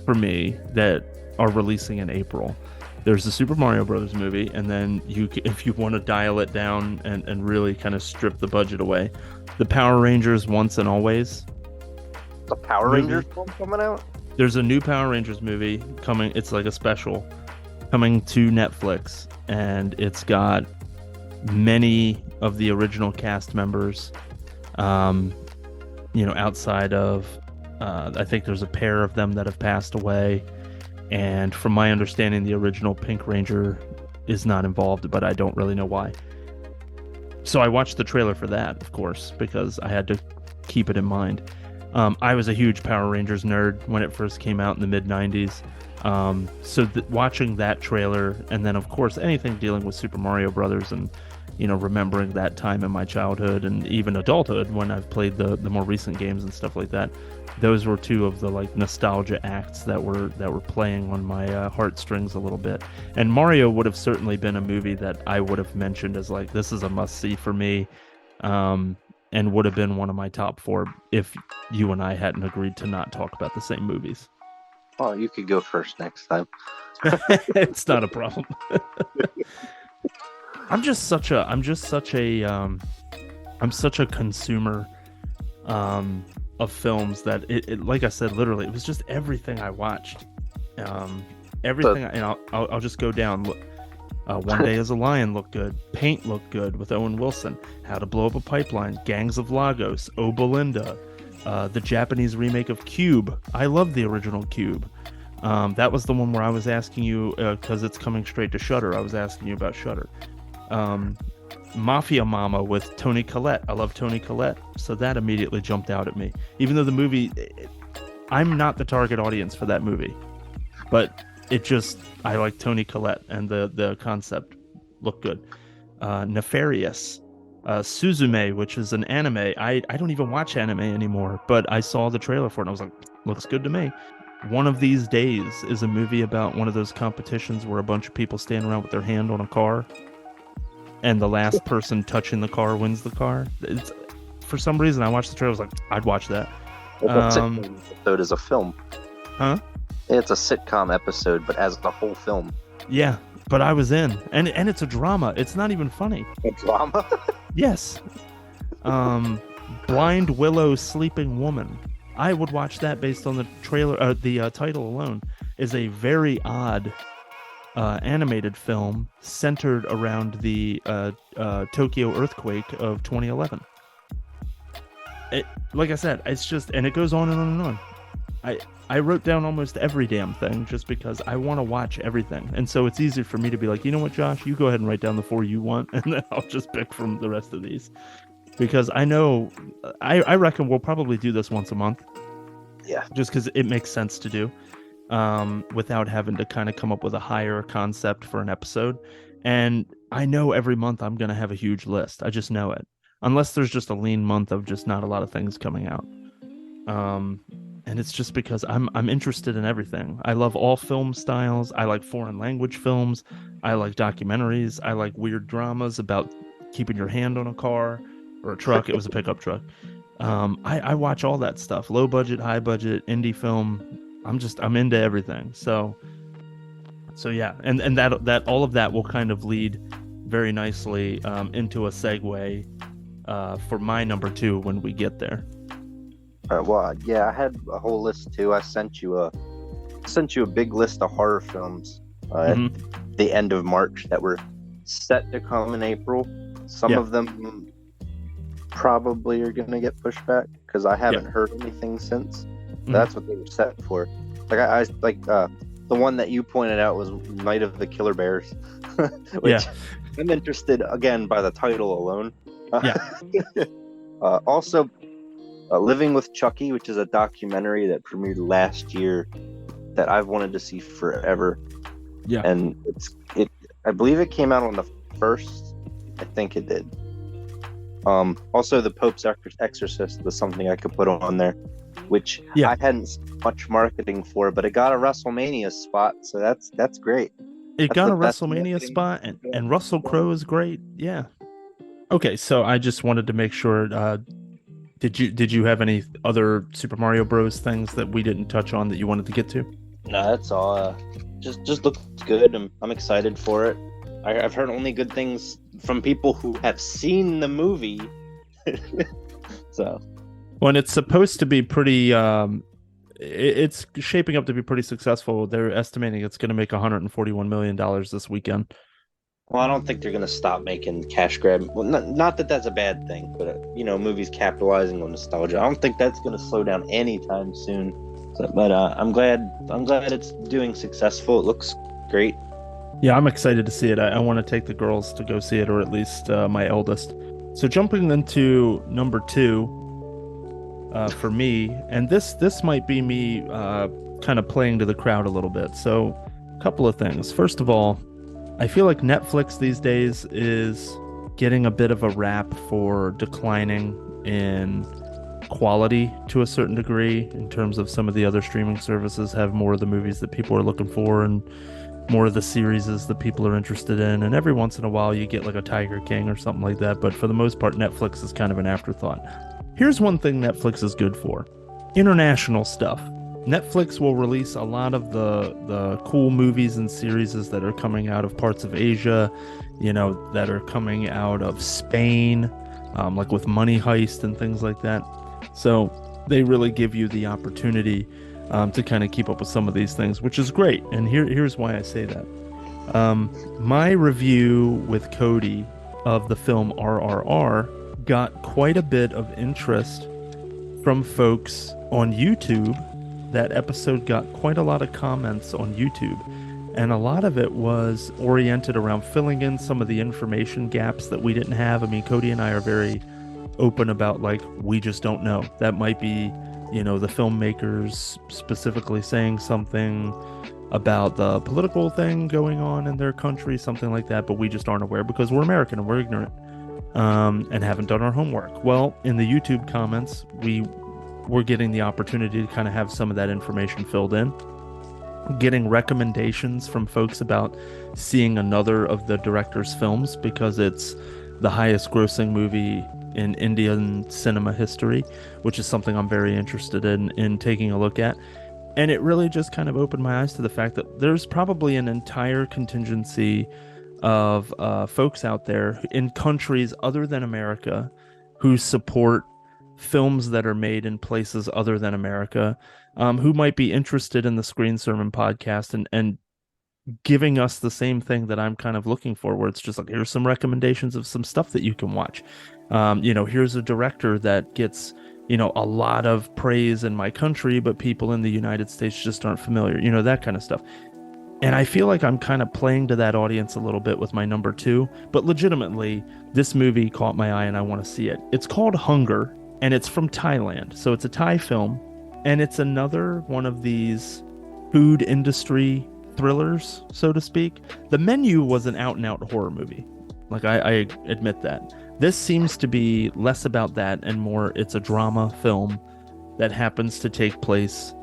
for me that are releasing in April. There's the Super Mario Brothers movie, and then if you want to dial it down and really kind of strip the budget away, the Power Rangers Once and Always the Power Rangers movie. film coming out. There's a new Power Rangers movie coming. It's like a special coming to Netflix, and it's got many of the original cast members. Um, outside of, I think there's a pair of them that have passed away. And from my understanding, the original Pink Ranger is not involved, but I don't really know why. So I watched the trailer for that, of course, because I had to keep it in mind. I was a huge Power Rangers nerd when it first came out in the mid 90s. So watching that trailer, and then, of course, anything dealing with Super Mario Brothers and remembering that time in my childhood and even adulthood when I've played the more recent games and stuff like that. Those were two of the like nostalgia acts that were playing on my heartstrings a little bit. And Mario would have certainly been a movie that I would have mentioned as like, this is a must see for me, and would have been one of my top four if you and I hadn't agreed to not talk about the same movies. Oh, you could go first next time. It's not a problem. I'm such a consumer of films that it like I said, literally, it was just everything I watched. Everything, and I'll just go down. One Day as a Lion looked good. Paint looked good with Owen Wilson. How to Blow Up a Pipeline. Gangs of Lagos. Oh Belinda. The Japanese remake of Cube. I love the original Cube. That was the one where I was asking you, because it's coming straight to Shudder. I was asking you about Shudder. Mafia Mama with Toni Collette. I love Toni Collette, so that immediately jumped out at me. Even though the movie, I'm not the target audience for that movie, but I like Toni Collette, and the concept looked good. Nefarious. Suzume, which is an anime. I don't even watch anime anymore, but I saw the trailer for it and I was like, looks good to me. One of These Days is a movie about one of those competitions where a bunch of people stand around with their hand on a car, and the last person touching the car wins the car. For some reason, I watched the trailer. I was like, I'd watch that. Sitcom episode is a film. Huh? It's a sitcom episode, but as the whole film. Yeah, but I was in, and it's a drama. It's not even funny. A drama? Yes. Blind Willow Sleeping Woman. I would watch that based on the trailer. The title alone is a very odd animated film centered around the Tokyo earthquake of 2011. Like I said, it's just, and it goes on and on and on. I wrote down almost every damn thing just because I want to watch everything, and so it's easier for me to be like, you know what, Josh, you go ahead and write down the four you want, and then I'll just pick from the rest of these, because I know I reckon we'll probably do this once a month. Yeah, just because it makes sense to do. Without having to kind of come up with a higher concept for an episode. And I know every month I'm going to have a huge list. I just know it. Unless there's just a lean month of just not a lot of things coming out. And it's just because I'm interested in everything. I love all film styles. I like foreign language films. I like documentaries. I like weird dramas about keeping your hand on a car or a truck. It was a pickup truck. I watch all that stuff. Low budget, high budget, indie film. I'm into everything. So yeah, and that all of that will kind of lead very nicely into a segue for my number two when we get there. Well, yeah, I had a whole list too. I sent you a big list of horror films at the end of March that were set to come in April. Some of them probably are going to get pushed back because I haven't heard anything since. That's what they were set for. Like I like the one that you pointed out was Night of the Killer Bears, which I'm interested again by the title alone. Also, Living with Chucky, which is a documentary that premiered last year that I've wanted to see forever. Yeah, and I believe it came out on the 1st. I think it did. Also, the Pope's Exorcist was something I could put on there, which Yeah, I hadn't seen much marketing for, but it got a WrestleMania spot, so that's great. it That's got the a best WrestleMania marketing spot, for and film Russell one. Crowe is great. Yeah. Okay, so I just wanted to make sure. Did you have any other Super Mario Bros. Things that we didn't touch on that you wanted to get to? No, that's all. Just looks good. I'm excited for it. I've heard only good things from people who have seen the movie. So When it's supposed to be pretty, it's shaping up to be pretty successful. They're estimating it's going to make $141 million this weekend. well, I don't think they're gonna stop making cash grab. Well, not that that's a bad thing, but movies capitalizing on nostalgia. I don't think that's gonna slow down anytime soon. So, but I'm glad it's doing successful. It looks great. Yeah, I'm excited to see it. I want to take the girls to go see it, or at least my eldest. So jumping into number two for me, and this might be me kind of playing to the crowd a little bit. So, a couple of things. First of all, I feel like Netflix these days is getting a bit of a rap for declining in quality to a certain degree in terms of some of the other streaming services have more of the movies that people are looking for and more of the series that people are interested in. And every once in a while you get like a Tiger King or something like that. But for the most part, Netflix is kind of an afterthought. Here's one thing Netflix is good for: international stuff. Netflix will release a lot of the cool movies and series that are coming out of parts of Asia, that are coming out of Spain, like with Money Heist and things like that. So they really give you the opportunity to kind of keep up with some of these things, which is great. And here's why I say that. My review with Cody of the film RRR got quite a bit of interest from folks on YouTube. That episode got quite a lot of comments on YouTube, and a lot of it was oriented around filling in some of the information gaps that we didn't have. I mean, Cody and I are very open about, like, we just don't know. That might be, the filmmakers specifically saying something about the political thing going on in their country, something like that, but we just aren't aware because we're American and we're ignorant, and haven't done our homework. Well, in the YouTube comments, we're getting the opportunity to kind of have some of that information filled in, getting recommendations from folks about seeing another of the director's films because it's the highest grossing movie in Indian cinema history, which is something I'm very interested in taking a look at. And it really just kind of opened my eyes to the fact that there's probably an entire contingency of folks out there in countries other than America who support films that are made in places other than America, who might be interested in the Screen Sermon podcast and giving us the same thing that I'm kind of looking for, where it's just like, here's some recommendations of some stuff that you can watch. Here's a director that gets, a lot of praise in my country, but people in the United States just aren't familiar, that kind of stuff. And I feel like I'm kind of playing to that audience a little bit with my number two, but legitimately, this movie caught my eye and I want to see it. It's called Hunger, and it's from Thailand. So it's a Thai film, and it's another one of these food industry thrillers, so to speak. The Menu was an out and out horror movie. Like, I admit that. This seems to be less about that and more it's a drama film that happens to take place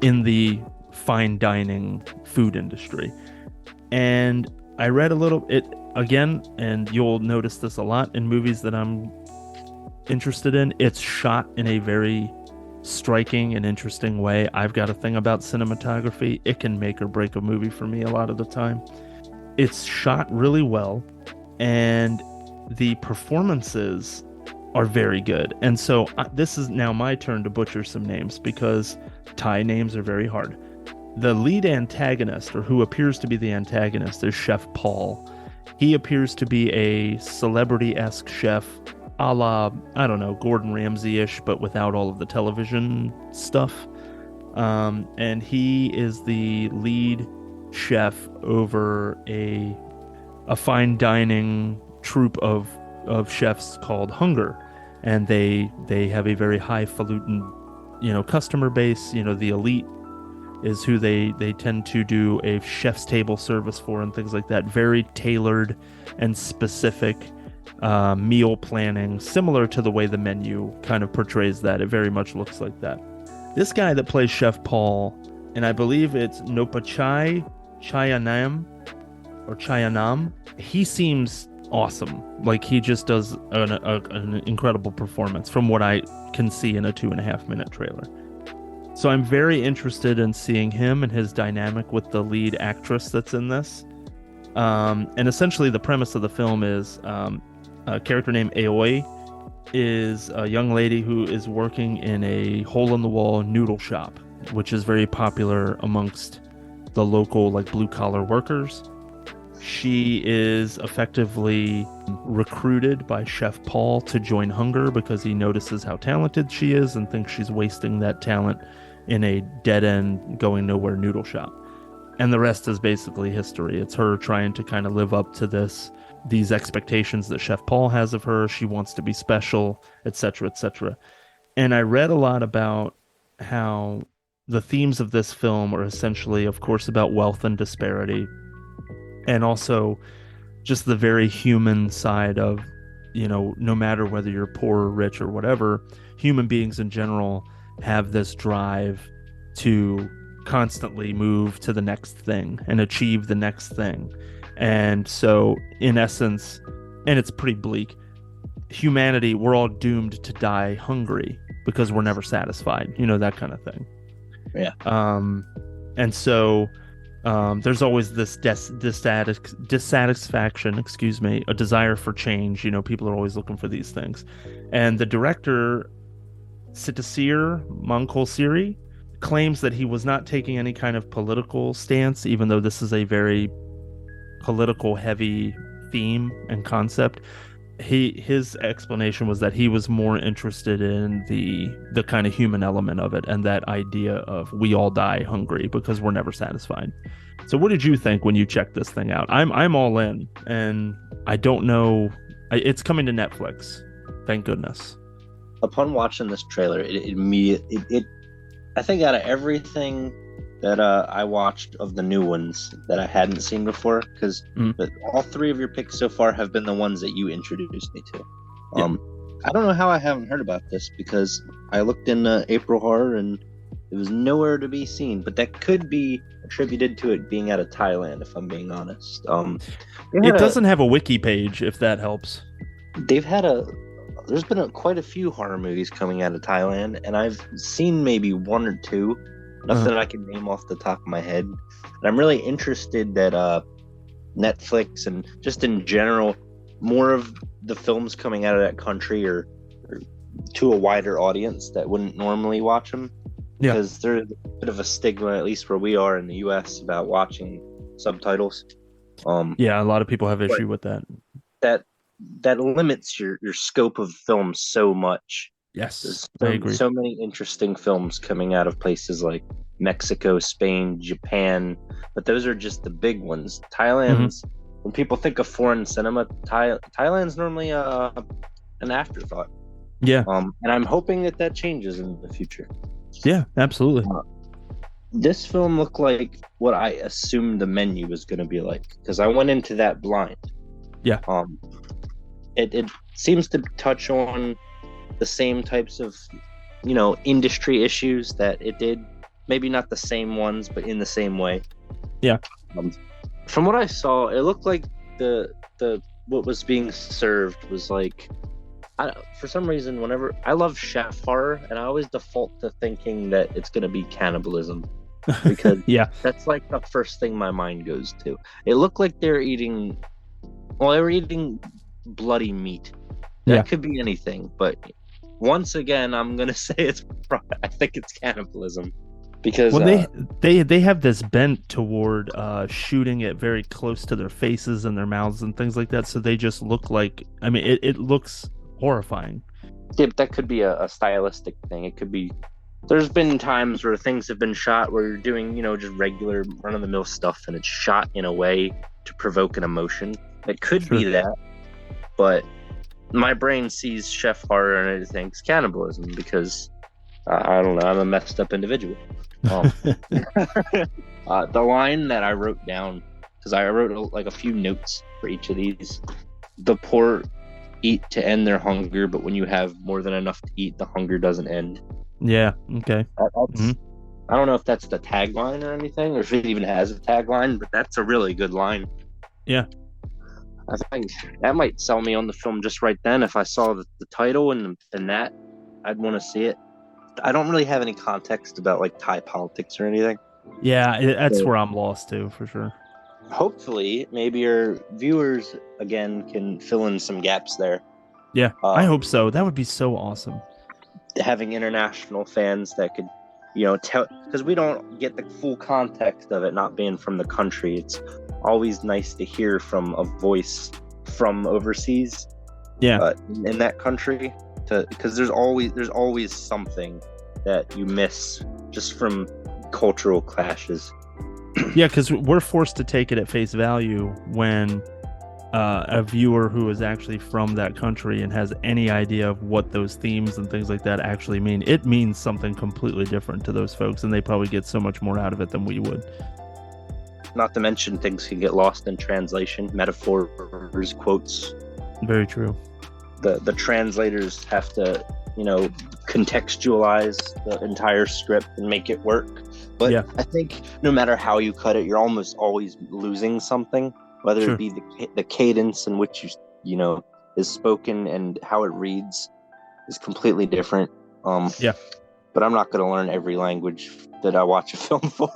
in the fine dining food industry. And I read a little it again, and you'll notice this a lot in movies that I'm interested in. It's shot in a very striking and interesting way. I've got a thing about cinematography. It can make or break a movie for me a lot of the time. It's shot really well, and the performances are very good. And so this is now my turn to butcher some names because Thai names are very hard. The lead antagonist, or who appears to be the antagonist, is Chef Paul. He appears to be a celebrity-esque chef, a la, I don't know, Gordon Ramsay-ish, but without all of the television stuff. And he is the lead chef over a fine dining troupe of chefs called Hunger. And they have a very highfalutin, customer base. The elite is who they tend to do a chef's table service for and things like that. Very tailored and specific meal planning, similar to the way the menu kind of portrays that. It very much looks like that. This guy that plays Chef Paul, and I believe it's Nopachai Chayanam or Chayanam, he seems awesome. Like he just does an incredible performance from what I can see in a 2.5 minute trailer. So I'm very interested in seeing him and his dynamic with the lead actress that's in this. And essentially the premise of the film is a character named Aoi is a young lady who is working in a hole-in-the-wall noodle shop, which is very popular amongst the local like blue-collar workers. She is effectively recruited by Chef Paul to join Hunger because he notices how talented she is and thinks she's wasting that talent in a dead-end, going-nowhere noodle shop. And the rest is basically history. It's her trying to kind of live up to these expectations that Chef Paul has of her. She wants to be special, etc., etc. And I read a lot about how the themes of this film are essentially, of course, about wealth and disparity, and also just the very human side of, no matter whether you're poor or rich or whatever, human beings in general have this drive to constantly move to the next thing and achieve the next thing. And so, in essence, and it's pretty bleak, humanity, we're all doomed to die hungry because we're never satisfied, that kind of thing. Yeah. And so there's always this dissatisfaction, a desire for change. People are always looking for these things. And the director, Sitasir Mankolsiri, claims that he was not taking any kind of political stance, even though this is a very political heavy theme and concept. His explanation was that he was more interested in the kind of human element of it and that idea of we all die hungry because we're never satisfied. So what did you think when you checked this thing out? I'm all in, and I don't know, it's coming to Netflix, thank goodness. Upon watching this trailer, it I think out of everything that I watched of the new ones that I hadn't seen before, because all three of your picks so far have been the ones that you introduced me to. I don't know how I haven't heard about this, because I looked in April Horror and it was nowhere to be seen, but that could be attributed to it being out of Thailand, if I'm being honest. It doesn't have a wiki page, if that helps. There's been quite a few horror movies coming out of Thailand, and I've seen maybe one or two. Nothing that I can name off the top of my head. And I'm really interested that Netflix and just in general, more of the films coming out of that country are to a wider audience that wouldn't normally watch them. Yeah. Because there's a bit of a stigma, at least where we are in the US, about watching subtitles. Yeah, a lot of people have issue with that. That limits your scope of film so much. Yes, I agree. So many interesting films coming out of places like Mexico, Spain, Japan, but those are just the big ones. Thailand's, when people think of foreign cinema, Thailand's normally an afterthought. Yeah. And I'm hoping that changes in the future. Yeah, absolutely. This film looked like what I assumed the menu was going to be like, because I went into that blind. Yeah. It seems to touch on the same types of, industry issues that it did. Maybe not the same ones, but in the same way. Yeah. From what I saw, it looked like the what was being served was like, for some reason, whenever I love chef horror, and I always default to thinking that it's going to be cannibalism, because that's like the first thing my mind goes to. It looked like they were eating bloody meat. That could be anything, but once again, I'm gonna say I think it's cannibalism, because they have this bent toward shooting it very close to their faces and their mouths and things like that, so they just look like, it looks horrifying. Yeah, but that could be a stylistic thing. It could be. There's been times where things have been shot where you're doing, just regular run-of-the-mill stuff, and it's shot in a way to provoke an emotion. It could be that, but my brain sees chef horror and it thinks cannibalism, because I don't know, I'm a messed up individual. The line that I wrote down, because I wrote like a few notes for each of these, the poor eat to end their hunger, but when you have more than enough to eat, the hunger doesn't end. Yeah. Okay. Hmm. That's I don't know if that's the tagline or anything, or if it even has a tagline, but that's a really good line. Yeah. I think that might sell me on the film just right then. If I saw the title and that, I'd want to see it. I don't really have any context about like Thai politics or anything. Yeah. That's So where I'm lost too, for sure. hopefully, maybe your viewers again can fill in some gaps there. Yeah. I Um, hope so. That would be so awesome. Having international fans that could, tell, because we don't get the full context of it not being from the country. It's always nice to hear from a voice from overseas, Yeah. in that country, because there's always something that you miss just from cultural clashes. Yeah, because we're forced to take it at face value when a viewer who is actually from that country and has any idea of what those themes and things like that actually mean. It means something completely different to those folks, and they probably get so much more out of it than we would. Not to mention things can get lost in translation, metaphors, quotes. Very true. The translators have to, contextualize the entire script and make it work. But Yeah. I think no matter how you cut it, you're almost always losing something, whether Sure. it be the cadence in which is spoken and how it reads is completely different. Yeah. But I'm not going to learn every language that I watch a film for.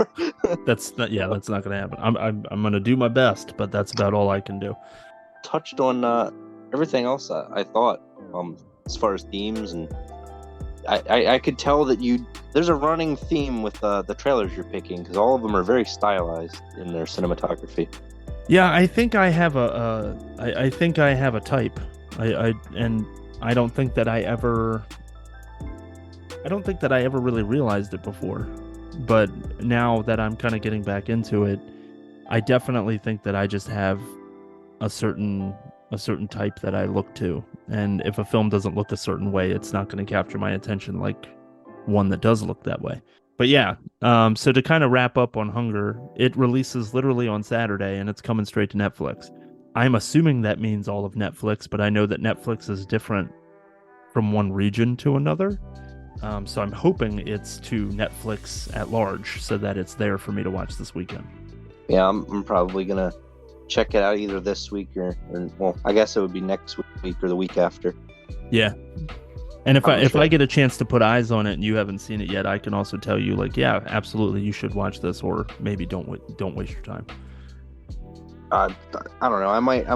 That's not. Yeah, that's not going to happen. I'm going to do my best, but that's about all I can do. Touched on everything else I thought, as far as themes, and I could tell that there's a running theme with the trailers you're picking, because all of them are very stylized in their cinematography. Yeah, I think I have I think I have a type. And I don't think that I don't think that I ever really realized it before. But now that I'm kind of getting back into it, I definitely think that I just have a certain type that I look to. And if a film doesn't look a certain way, it's not going to capture my attention like one that does look that way. But yeah, so to kind of wrap up on Hunger, it releases literally on Saturday and it's coming straight to Netflix. I'm assuming that means all of Netflix, but I know that Netflix is different from one region to another. So I'm hoping it's to Netflix at large so that it's there for me to watch this weekend. Yeah, I'm probably gonna check it out either this week or well, I guess it would be next week or the week after. Yeah. And if I'm if sure. I get a chance to put eyes on it and you haven't seen it yet, I can also tell you like, yeah, absolutely, you should watch this, or maybe don't waste your time. I don't know. I might.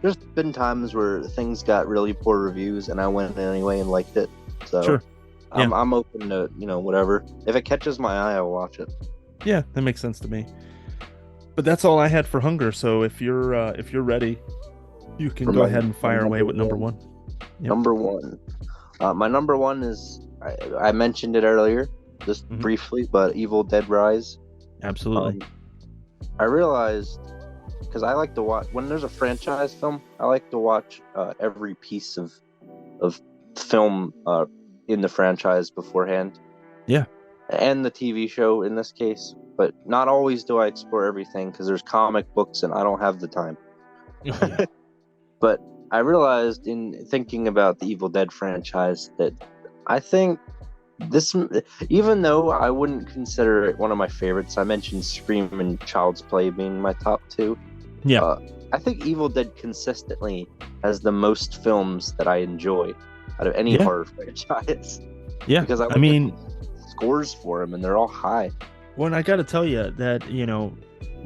There's been times where things got really poor reviews, and I went anyway and liked it. So Sure. Yeah. I'm open to whatever. If it catches my eye, I'll watch it. Yeah, that makes sense to me. But that's all I had for Hunger. So if you're ready, you can For go my- ahead and my fire away number with number one. one. Yep. Number one. My number one is I mentioned it earlier, just Mhm. briefly, but Evil Dead Rise. Absolutely. I realized, because I like to watch when there's a franchise film, I like to watch every piece of film in the franchise beforehand. Yeah. And the TV show in this case, but not always do I explore everything because there's comic books and I don't have the time. Oh, yeah. But I realized in thinking about the Evil Dead franchise that I think this, even though I wouldn't consider it one of my favorites, I mentioned Scream and Child's Play being my top two. Yeah. I think Evil Dead consistently has the most films that I enjoy out of any Yeah. horror franchise. Yeah. Because I I look mean, at the scores for them and they're all high. well, and I got to tell you that,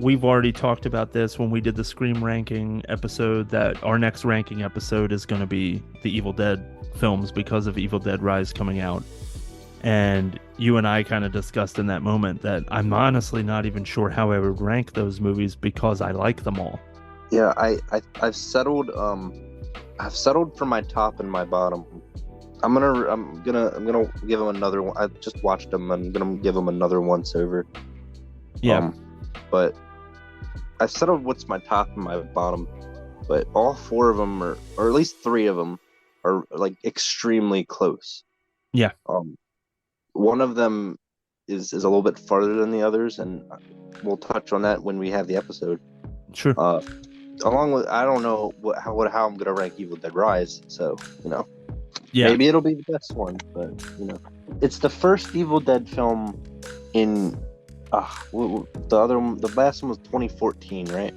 we've already talked about this when we did the Scream ranking episode, that our next ranking episode is going to be the Evil Dead films because of Evil Dead Rise coming out. And you and I kind of discussed in that moment that I'm honestly not even sure how I would rank those movies because I like them all. Yeah, I've settled for my top and my bottom. I'm gonna give them another one. I just watched them. I'm gonna give them another once over. Yeah. But I've settled what's my top and my bottom. But all four of them or at least three of them are like extremely close. Yeah. One of them is a little bit farther than the others, and we'll touch on that when we have the episode. Sure. along with I don't know how I'm gonna rank Evil Dead Rise. So Yeah. maybe it'll be the best one, but it's the first Evil Dead film in the last one was 2014, right?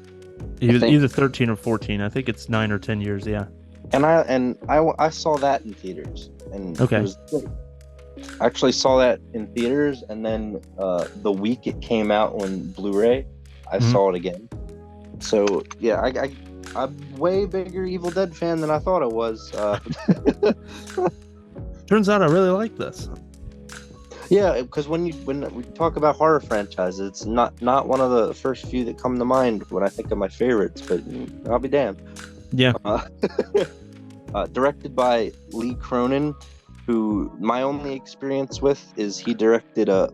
I think. Either 13 or 14. I think it's 9 or 10 years. Yeah. And I saw that in theaters, and it Okay. was great. I actually saw that in theaters, and then the week it came out on Blu-ray, I Mhm. saw it again. So yeah, I'm way bigger Evil Dead fan than I thought I was. Turns out I really like this. Yeah, because when we talk about horror franchises, it's not one of the first few that come to mind when I think of my favorites. But I'll be damned. Yeah. Directed by Lee Cronin, who my only experience with is he directed an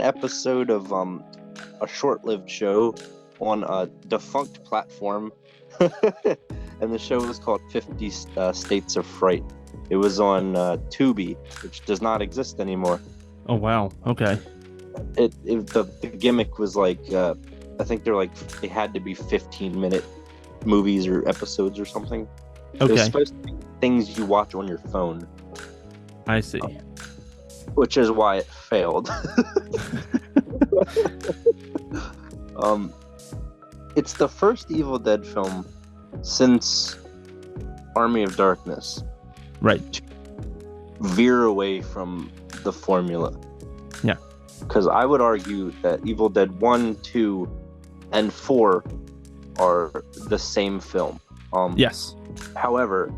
episode of a short-lived show on a defunct platform, and the show was called 50 States of Fright. It was on Tubi, which does not exist anymore. Oh wow. Okay. The gimmick was like I think they had to be 15-minute movies or episodes or something. It was Okay. supposed to be things you watch on your phone, I see. which is why it failed. It's the first Evil Dead film since Army of Darkness Right. veer away from the formula. Yeah. Because I would argue that Evil Dead 1, 2, and 4 are the same film. Yes. However,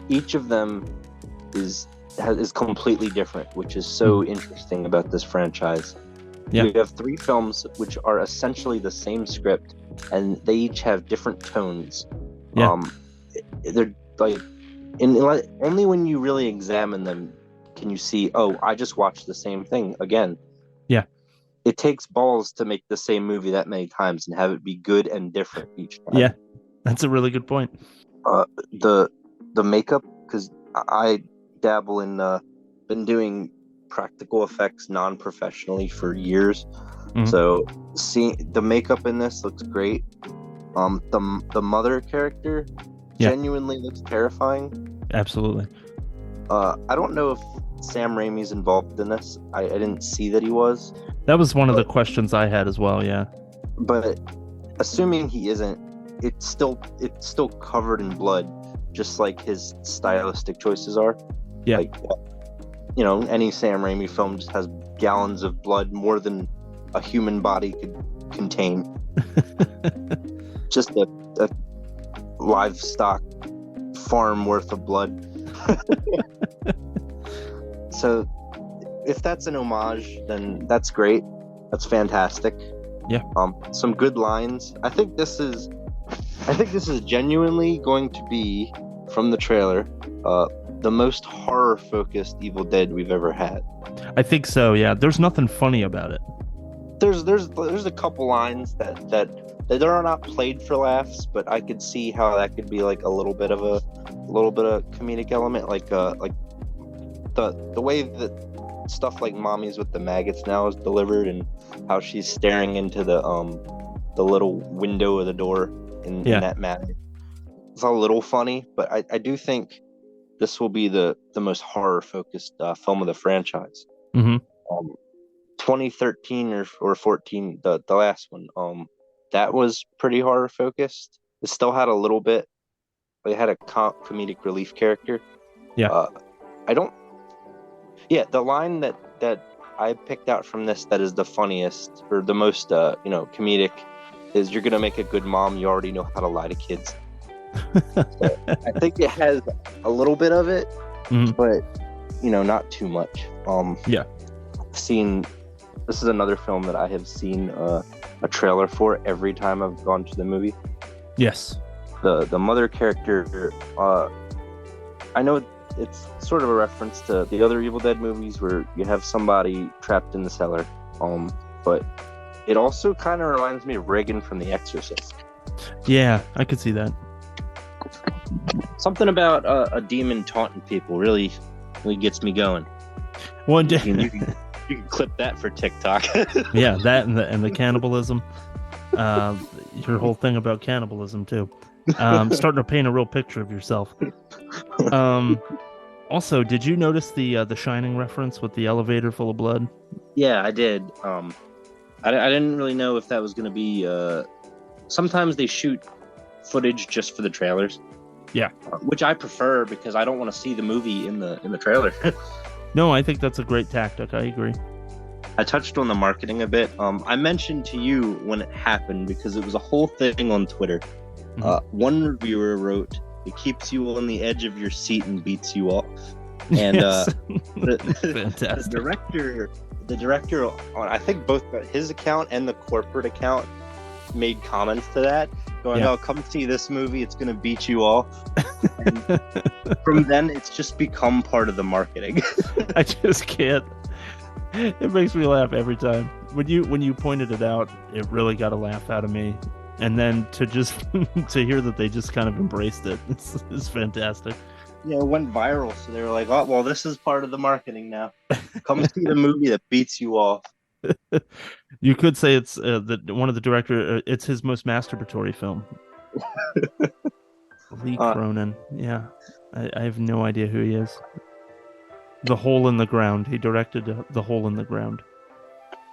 each of them is completely different, which is so interesting about this franchise. Yeah. You have 3 films which are essentially the same script, and they each have different tones. Yeah. They're like, only when you really examine them can you see, oh, I just watched the same thing again. Yeah. It takes balls to make the same movie that many times and have it be good and different each time. Yeah. That's a really good point. The makeup, because I dabble in been doing practical effects non-professionally for years. Mhm. So seeing the makeup in this looks great. The mother character genuinely looks terrifying. Absolutely. I don't know if Sam Raimi's involved in this. I didn't see that he was. That was one of the questions I had as well. Yeah. But assuming he isn't, it's still covered in blood, just like his stylistic choices are. Yeah. Like, any Sam Raimi film just has gallons of blood, more than a human body could contain. Just a livestock farm worth of blood. So if that's an homage, then that's great. That's fantastic. Yeah. Some good lines. I think this is genuinely going to be, from the trailer, the most horror focused Evil Dead we've ever had. I think so. Yeah. There's nothing funny about it. There's a couple lines that are not played for laughs, but I could see how that could be like a little bit of comedic element, like the way that stuff like Mommy's with the Maggots now is delivered, and how she's staring into the little window of the door in that maggot. It's a little funny, but I do think this will be the most horror focused film of the franchise. Mm-hmm. 2013 or 14, the last one, that was pretty horror focused. It still had a little bit. It had a comedic relief character. Yeah. The line that I picked out from this that is the funniest or the most comedic is, "You're gonna make a good mom. You already know how to lie to kids." So I think it has a little bit of it, but not too much. This is another film that I have seen a trailer for every time I've gone to the movie. Yes. The mother character, I know it's sort of a reference to the other Evil Dead movies where you have somebody trapped in the cellar, but it also kind of reminds me of Reagan from The Exorcist. Yeah, I could see that. Something about a demon taunting people really gets me going. One day you can clip that for TikTok. Yeah, that and the cannibalism. Uh, your whole thing about cannibalism too. Starting to paint a real picture of yourself. Um, Also, did you notice the Shining reference with the elevator full of blood? Yeah, I did. I didn't really know if that was going to be. Sometimes they shoot footage just for the trailers, Yeah. which I prefer because I don't want to see the movie in the trailer. No, I think that's a great tactic. I agree. I touched on the marketing a bit. I mentioned to you when it happened because it was a whole thing on Twitter. One reviewer wrote, "It keeps you on the edge of your seat and beats you off." And Yes. the, Fantastic. the director on I think both his account and the corporate account made comments to that, going, Yeah. "Oh, come see this movie. It's gonna beat you off." And from then, it's just become part of the marketing. I just can't. It makes me laugh every time. When you pointed it out, it really got a laugh out of me. And then to just to hear that they just kind of embraced it, it's fantastic. Yeah, it went viral, so they were like, "Oh, well, this is part of the marketing now. Come see the movie that beats you off." You could say it's one of the director. It's his most masturbatory film. Lee Uh, Cronin. Yeah, I have no idea who he is. The Hole in the Ground. He directed The Hole in the Ground.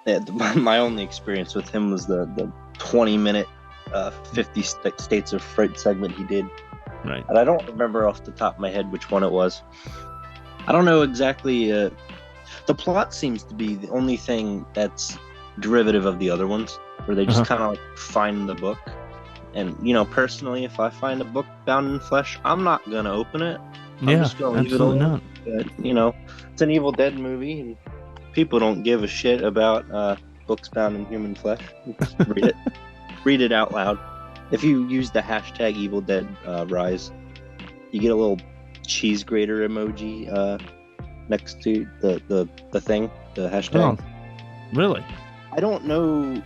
yeah, my only experience with him was the 20-minute 50 States of Fright segment he did. Right. And I don't remember off the top of my head which one it was. I don't know exactly. The plot seems to be the only thing that's derivative of the other ones, where they just kind of like find the book. And, personally, if I find a book bound in flesh, I'm not going to open it. I'm just going to leave it alone. But, it's an Evil Dead movie, and people don't give a shit about books bound in human flesh. Just read it. Read it out loud. If you use the hashtag Evil Dead Rise, you get a little cheese grater emoji next to the thing, the hashtag. Oh, really? I don't know,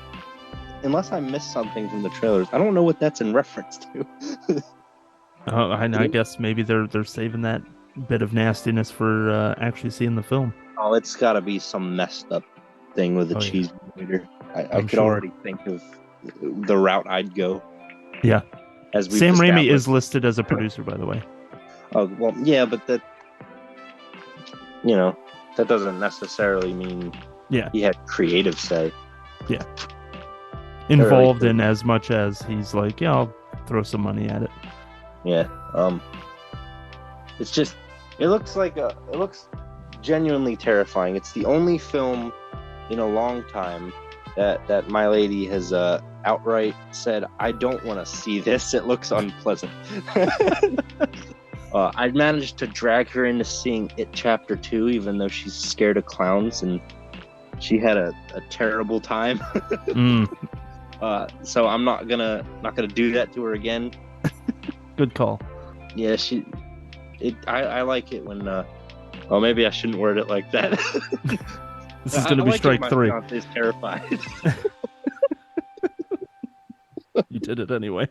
unless I missed something from the trailers. I don't know what that's in reference to. I guess maybe they're saving that bit of nastiness for actually seeing the film. Oh, it's got to be some messed up thing with a cheese grater. I could already think of the route I'd go. Yeah. As we Sam Raimi is listed as a producer, by the way. Oh, well, yeah, but that doesn't necessarily mean he had creative say. Yeah. Involved in as much as he's like, yeah, I'll throw some money at it. Yeah. It's just, it looks genuinely terrifying. It's the only film in a long time that my lady has outright said, "I don't want to see this. It looks unpleasant." I managed to drag her into seeing It Chapter 2, even though she's scared of clowns, and she had a terrible time. So I'm not gonna do that to her again. Good call. Yeah, I like it when well, maybe I shouldn't word it like that. This is gonna be strike 3. My fiance is terrified. You did it anyway.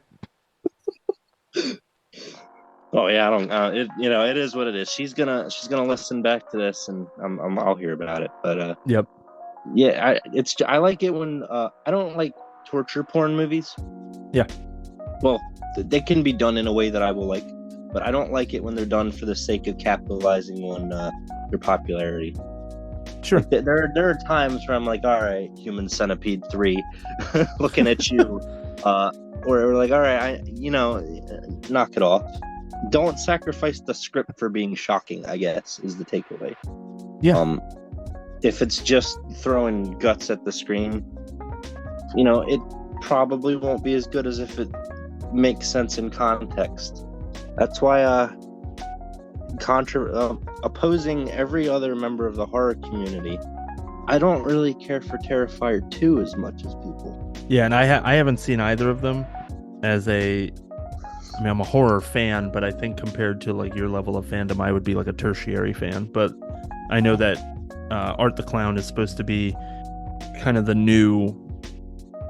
Oh yeah, I don't. It is what it is. She's gonna listen back to this, and I'll hear about it. But yep. Yeah, I like it when I don't like torture porn movies. Yeah. Well, they can be done in a way that I will like, but I don't like it when they're done for the sake of capitalizing on their popularity. Sure. Like, there are times where I'm like, all right, Human Centipede 3, looking at you, or we're like, all right, knock it off. Don't sacrifice the script for being shocking, I guess, is the takeaway. Yeah. If it's just throwing guts at the screen, it probably won't be as good as if it makes sense in context. That's why opposing every other member of the horror community, I don't really care for Terrifier 2 as much as people. Yeah, and I haven't seen either of them. I'm a horror fan, but I think compared to like your level of fandom, I would be like a tertiary fan. But I know that Art the Clown is supposed to be kind of the new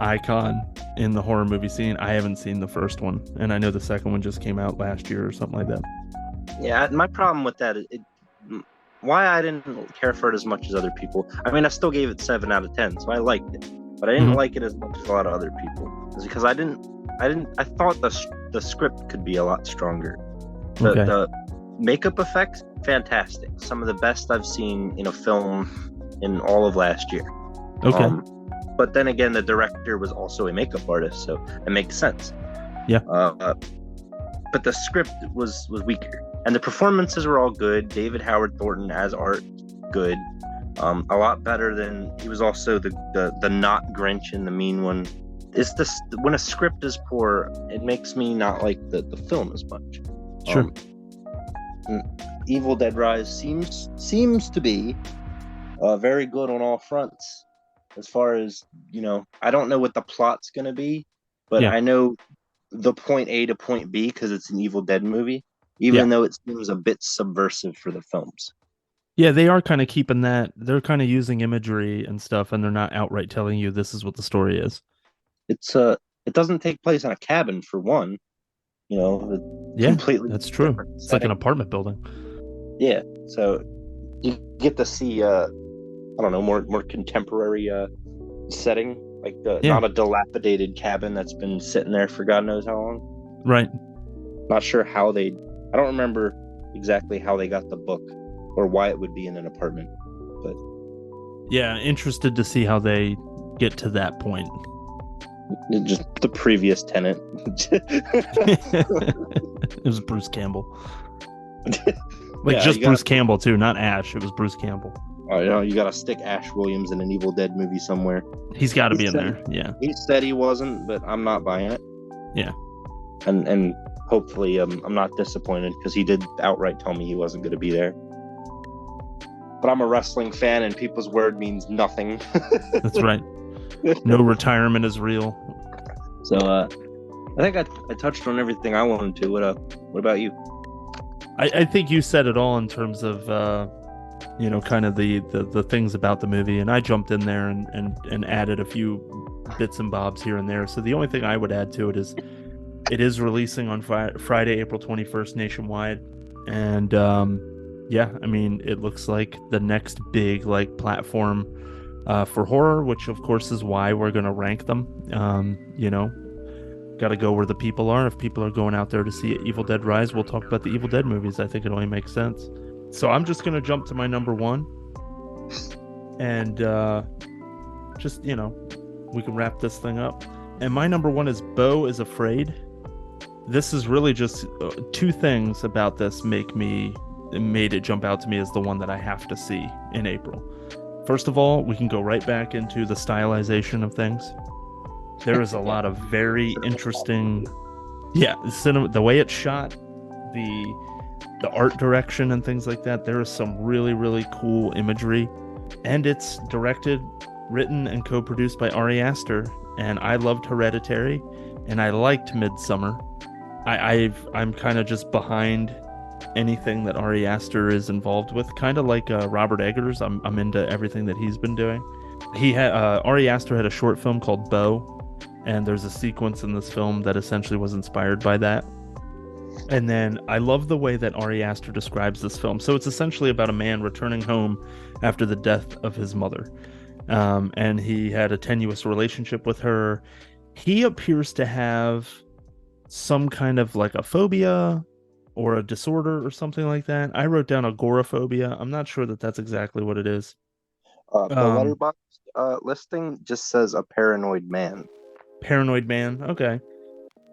icon in the horror movie scene. I haven't seen the first one, and I know the second one just came out last year or something like that. Yeah, my problem with that is why I didn't care for it as much as other people. I mean, I still gave it 7 out of 10, so I liked it. but I didn't Mhm. like it as much as a lot of other people. It's because I thought the script could be a lot stronger. Okay. The makeup effects, fantastic. Some of the best I've seen in a film in all of last year. Okay. But then again, the director was also a makeup artist, so it makes sense. Yeah. But the script was weaker, and the performances were all good. David Howard Thornton as Art, good. A lot better than he was also the not Grinch and the mean one. It's this when a script is poor, it makes me not like the film as much. Sure. Evil Dead Rise seems to be very good on all fronts. As far as, I don't know what the plot's gonna be, but Yeah. I know the point A to point B because it's an Evil Dead movie, Yeah. even though it seems a bit subversive for the films. Yeah, they are kind of keeping that. They're kind of using imagery and stuff, and they're not outright telling you this is what the story is. It doesn't take place in a cabin for one, Yeah, completely that's true. different It's like an setting. apartment building. Yeah, so you get to see I don't know, more contemporary setting, like the Yeah, not a dilapidated cabin that's been sitting there for God knows how long. right. Not sure how I don't remember exactly how they got the book or why it would be in an apartment, but Yeah, interested to see how they get to that point. just the previous tenant. It was Bruce Campbell. Like Yeah, just you got. Bruce Campbell too, not Ash. It was Bruce Campbell. You got to stick Ash Williams in an Evil Dead movie somewhere. He's got to He be in said- there. Yeah. He said he wasn't, but I'm not buying it. Yeah. And hopefully I'm not disappointed because he did outright tell me he wasn't going to be there. But I'm a wrestling fan, and people's word means nothing. That's right. No retirement is real. So I think I touched on everything I wanted to. What about you? I think you said it all in terms of kind of the things about the movie, and I jumped in there and added a few bits and bobs here and there. So the only thing I would add to it is it is releasing on Friday, April 21st nationwide, and yeah, I mean, it looks like the next big platform for horror, which of course is why we're going to rank them. Got to go where the people are. If people are going out there to see Evil Dead Rise, we'll talk about the Evil Dead movies. I think it only makes sense. So I'm just going to jump to my number one, and just we can wrap this thing up. And my number one is Beau is Afraid. This is really just two things about this made it jump out to me as the one that I have to see in April. First of all, we can go right back into the stylization of things. There is a lot of very interesting, cinema, the way it's shot, the art direction and things like that. There is some really, really cool imagery, and it's directed, written, and co-produced by Ari Aster. And I loved Hereditary, and I liked Midsummer. I'm kind of just behind anything that Ari Aster is involved with, kind of like Robert Eggers. I'm into everything that he's been doing. Ari Aster had a short film called Beau, and there's a sequence in this film that essentially was inspired by that. And then I love the way that Ari Aster describes this film. So it's essentially about a man returning home after the death of his mother, and he had a tenuous relationship with her. He appears to have some kind of like a phobia or a disorder or something like that. I wrote down agoraphobia. I'm not sure that that's exactly what it is. The letterbox listing just says a paranoid man. Paranoid man. Okay.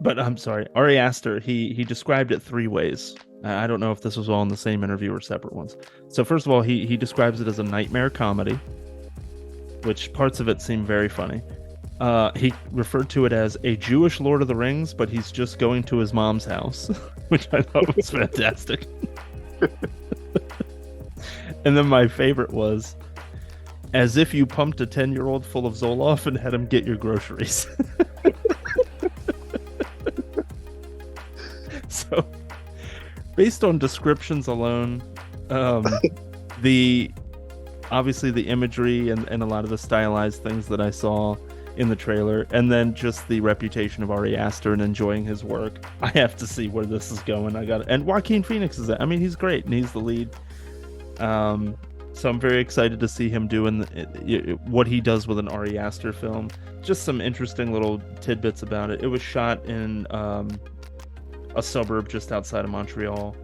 But I'm sorry. Ari Aster, he described it three ways. I don't know if this was all in the same interview or separate ones. So first of all, he describes it as a nightmare comedy, which parts of it seem very funny. He referred to it as a Jewish Lord of the Rings, but he's just going to his mom's house, which I thought was fantastic. And then my favorite was, as if you pumped a 10-year-old full of Zoloft and had him get your groceries. So, based on descriptions alone, obviously the imagery and a lot of the stylized things that I saw in the trailer, and then just the reputation of Ari Aster and enjoying his work, I have to see where this is going. And Joaquin Phoenix is it. I mean, he's great and he's the lead. So I'm very excited to see him doing what he does with an Ari Aster film. Just some interesting little tidbits about it. It was shot in a suburb just outside of Montreal.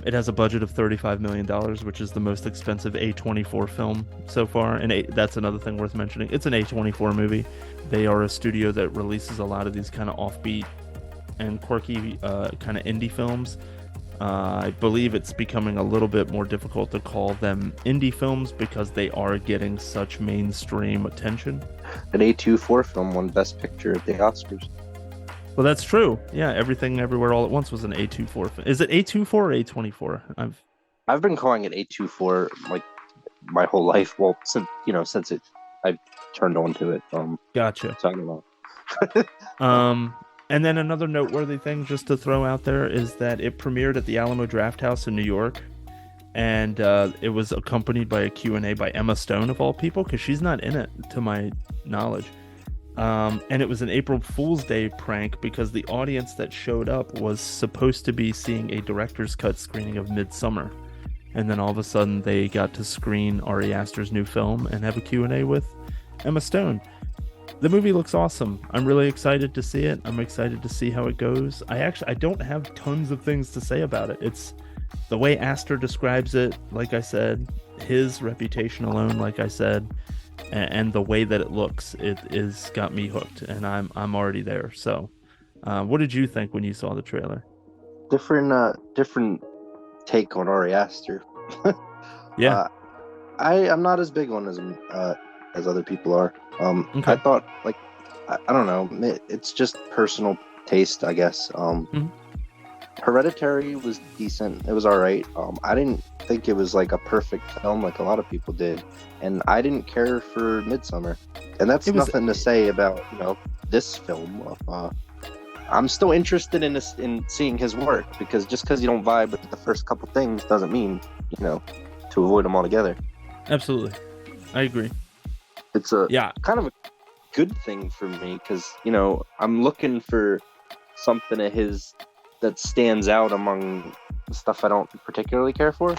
It has a budget of $35 million, which is the most expensive A24 film so far. And that's another thing worth mentioning. It's an A24 movie. They are a studio that releases a lot of these kind of offbeat and quirky kind of indie films. I believe it's becoming a little bit more difficult to call them indie films because they are getting such mainstream attention. An A24 film won Best Picture at the Oscars. Well, that's true. Yeah, Everything Everywhere All at Once was an A24 film. Is it A24 or A24? I've been calling it A24 like my whole life. Well, since I turned on to it. Gotcha. So I don't know. And then another noteworthy thing just to throw out there is that it premiered at the Alamo Drafthouse in New York, and it was accompanied by a Q&A by Emma Stone, of all people, because she's not in it, to my knowledge. And it was an April Fool's Day prank because the audience that showed up was supposed to be seeing a director's cut screening of Midsummer. And then all of a sudden they got to screen Ari Aster's new film and have a Q&A with Emma Stone. The movie looks awesome. I'm really excited to see it. I'm excited to see how it goes. I don't have tons of things to say about it. It's the way Aster describes it, like I said, his reputation alone, like I said, and the way that it looks, it is got me hooked, and I'm already there. So, what did you think when you saw the trailer? Different take on Ari Aster. Yeah, I'm not as big on as other people are. okay. I thought I don't know. It's just personal taste, I guess. Hereditary was decent. It was all right. I didn't think it was like a perfect film like a lot of people did, and I didn't care for Midsummer. And that's nothing to say about this film. I'm still interested in seeing his work, because just because you don't vibe with the first couple things doesn't mean to avoid them altogether. Absolutely, I agree. It's kind of a good thing for me, because I'm looking for something of his that stands out among the stuff I don't particularly care for.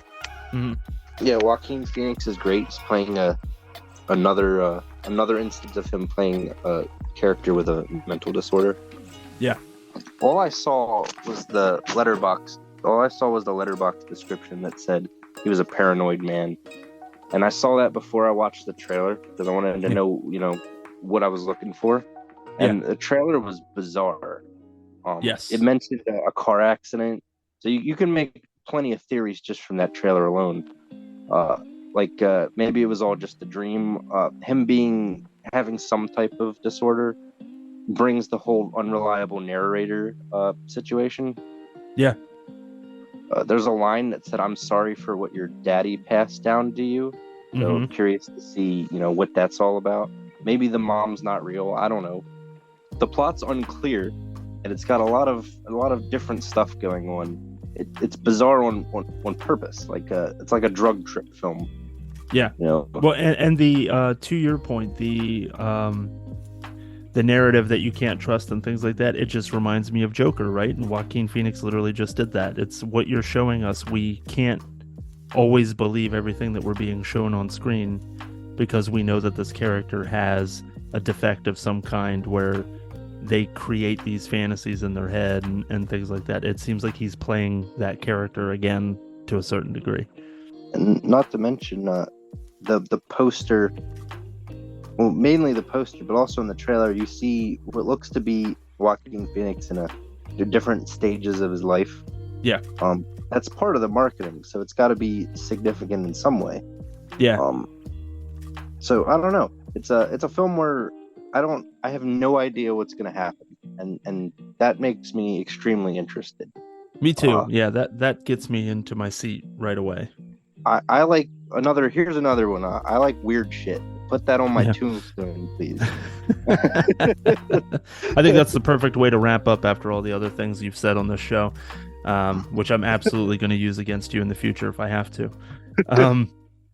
Mm-hmm. Yeah, Joaquin Phoenix is great. He's playing another instance of him playing a character with a mental disorder. Yeah. All I saw was the letterbox. Description that said he was a paranoid man. And I saw that before I watched the trailer because I wanted to know, what I was looking for. And the trailer was bizarre. Yes. It mentioned a car accident. So you can make plenty of theories just from that trailer alone. Maybe it was all just a dream. Him having some type of disorder brings the whole unreliable narrator situation. Yeah. There's a line that said, "I'm sorry for what your daddy passed down to you." So I'm curious to see, what that's all about. Maybe the mom's not real. I don't know. The plot's unclear, and it's got a lot of different stuff going on. It's bizarre on purpose. It's like a drug trip film. Yeah. Well, and the to your point, the narrative that you can't trust and things like that, it just reminds me of Joker, right? And Joaquin Phoenix literally just did that. It's what you're showing us. We can't always believe everything that we're being shown on screen because we know that this character has a defect of some kind where they create these fantasies in their head and things like that. It seems like he's playing that character again to a certain degree. And not to mention the poster. Well, mainly the poster, but also in the trailer, you see what looks to be Joaquin Phoenix in different stages of his life. Yeah. That's part of the marketing, so it's got to be significant in some way. Yeah. So I don't know. It's a film where I have no idea what's going to happen, and that makes me extremely interested. Me too. Yeah, that gets me into my seat right away. I like here's another one. I like weird shit. Put that on my tombstone, please. I think that's the perfect way to wrap up after all the other things you've said on this show, which I'm absolutely going to use against you in the future if I have to.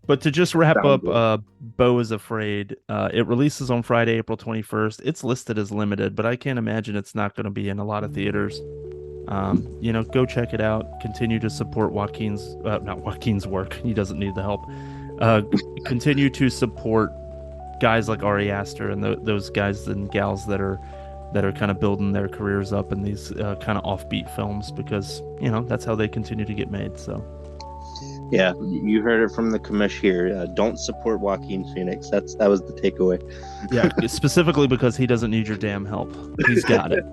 But to just wrap up, Beau is Afraid. It releases on Friday, April 21st. It's listed as limited, but I can't imagine it's not going to be in a lot of theaters. Go check it out. Continue to support Joaquin's, not Joaquin's work. He doesn't need the help. Uh, Continue to support guys like Ari Aster and those guys and gals that are kind of building their careers up in these kind of offbeat films, because that's how they continue to get made. So Yeah, you heard it from the commish here. Don't support Joaquin Phoenix. That was the takeaway. yeah, specifically because he doesn't need your damn help. He's got it.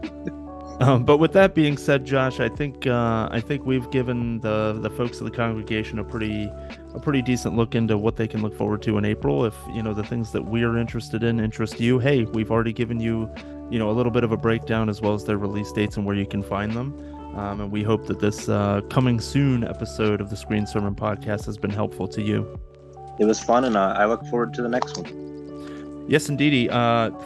But with that being said, Josh, I think we've given the folks of the congregation a pretty decent look into what they can look forward to in April. If the things that we're interested in interest you, hey, we've already given you a little bit of a breakdown as well as their release dates and where you can find them. And we hope that this coming soon episode of the Screen Sermon Podcast has been helpful to you. It was fun, and I look forward to the next one. Yes, indeedy.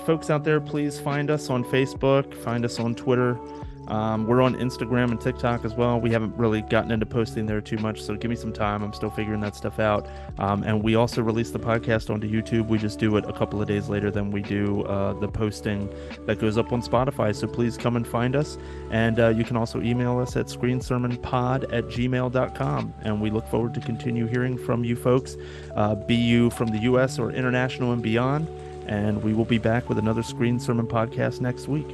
Folks out there, please find us on Facebook, find us on Twitter. We're on Instagram and TikTok as well. We haven't really gotten into posting there too much, so give me some time. I'm still figuring that stuff out. And we also release the podcast onto YouTube. We just do it a couple of days later than we do the posting that goes up on Spotify. So please come and find us. And you can also email us at screensermonpod@gmail.com. And we look forward to continue hearing from you folks, be you from the U.S. or international and beyond. And we will be back with another Screen Sermon Podcast next week.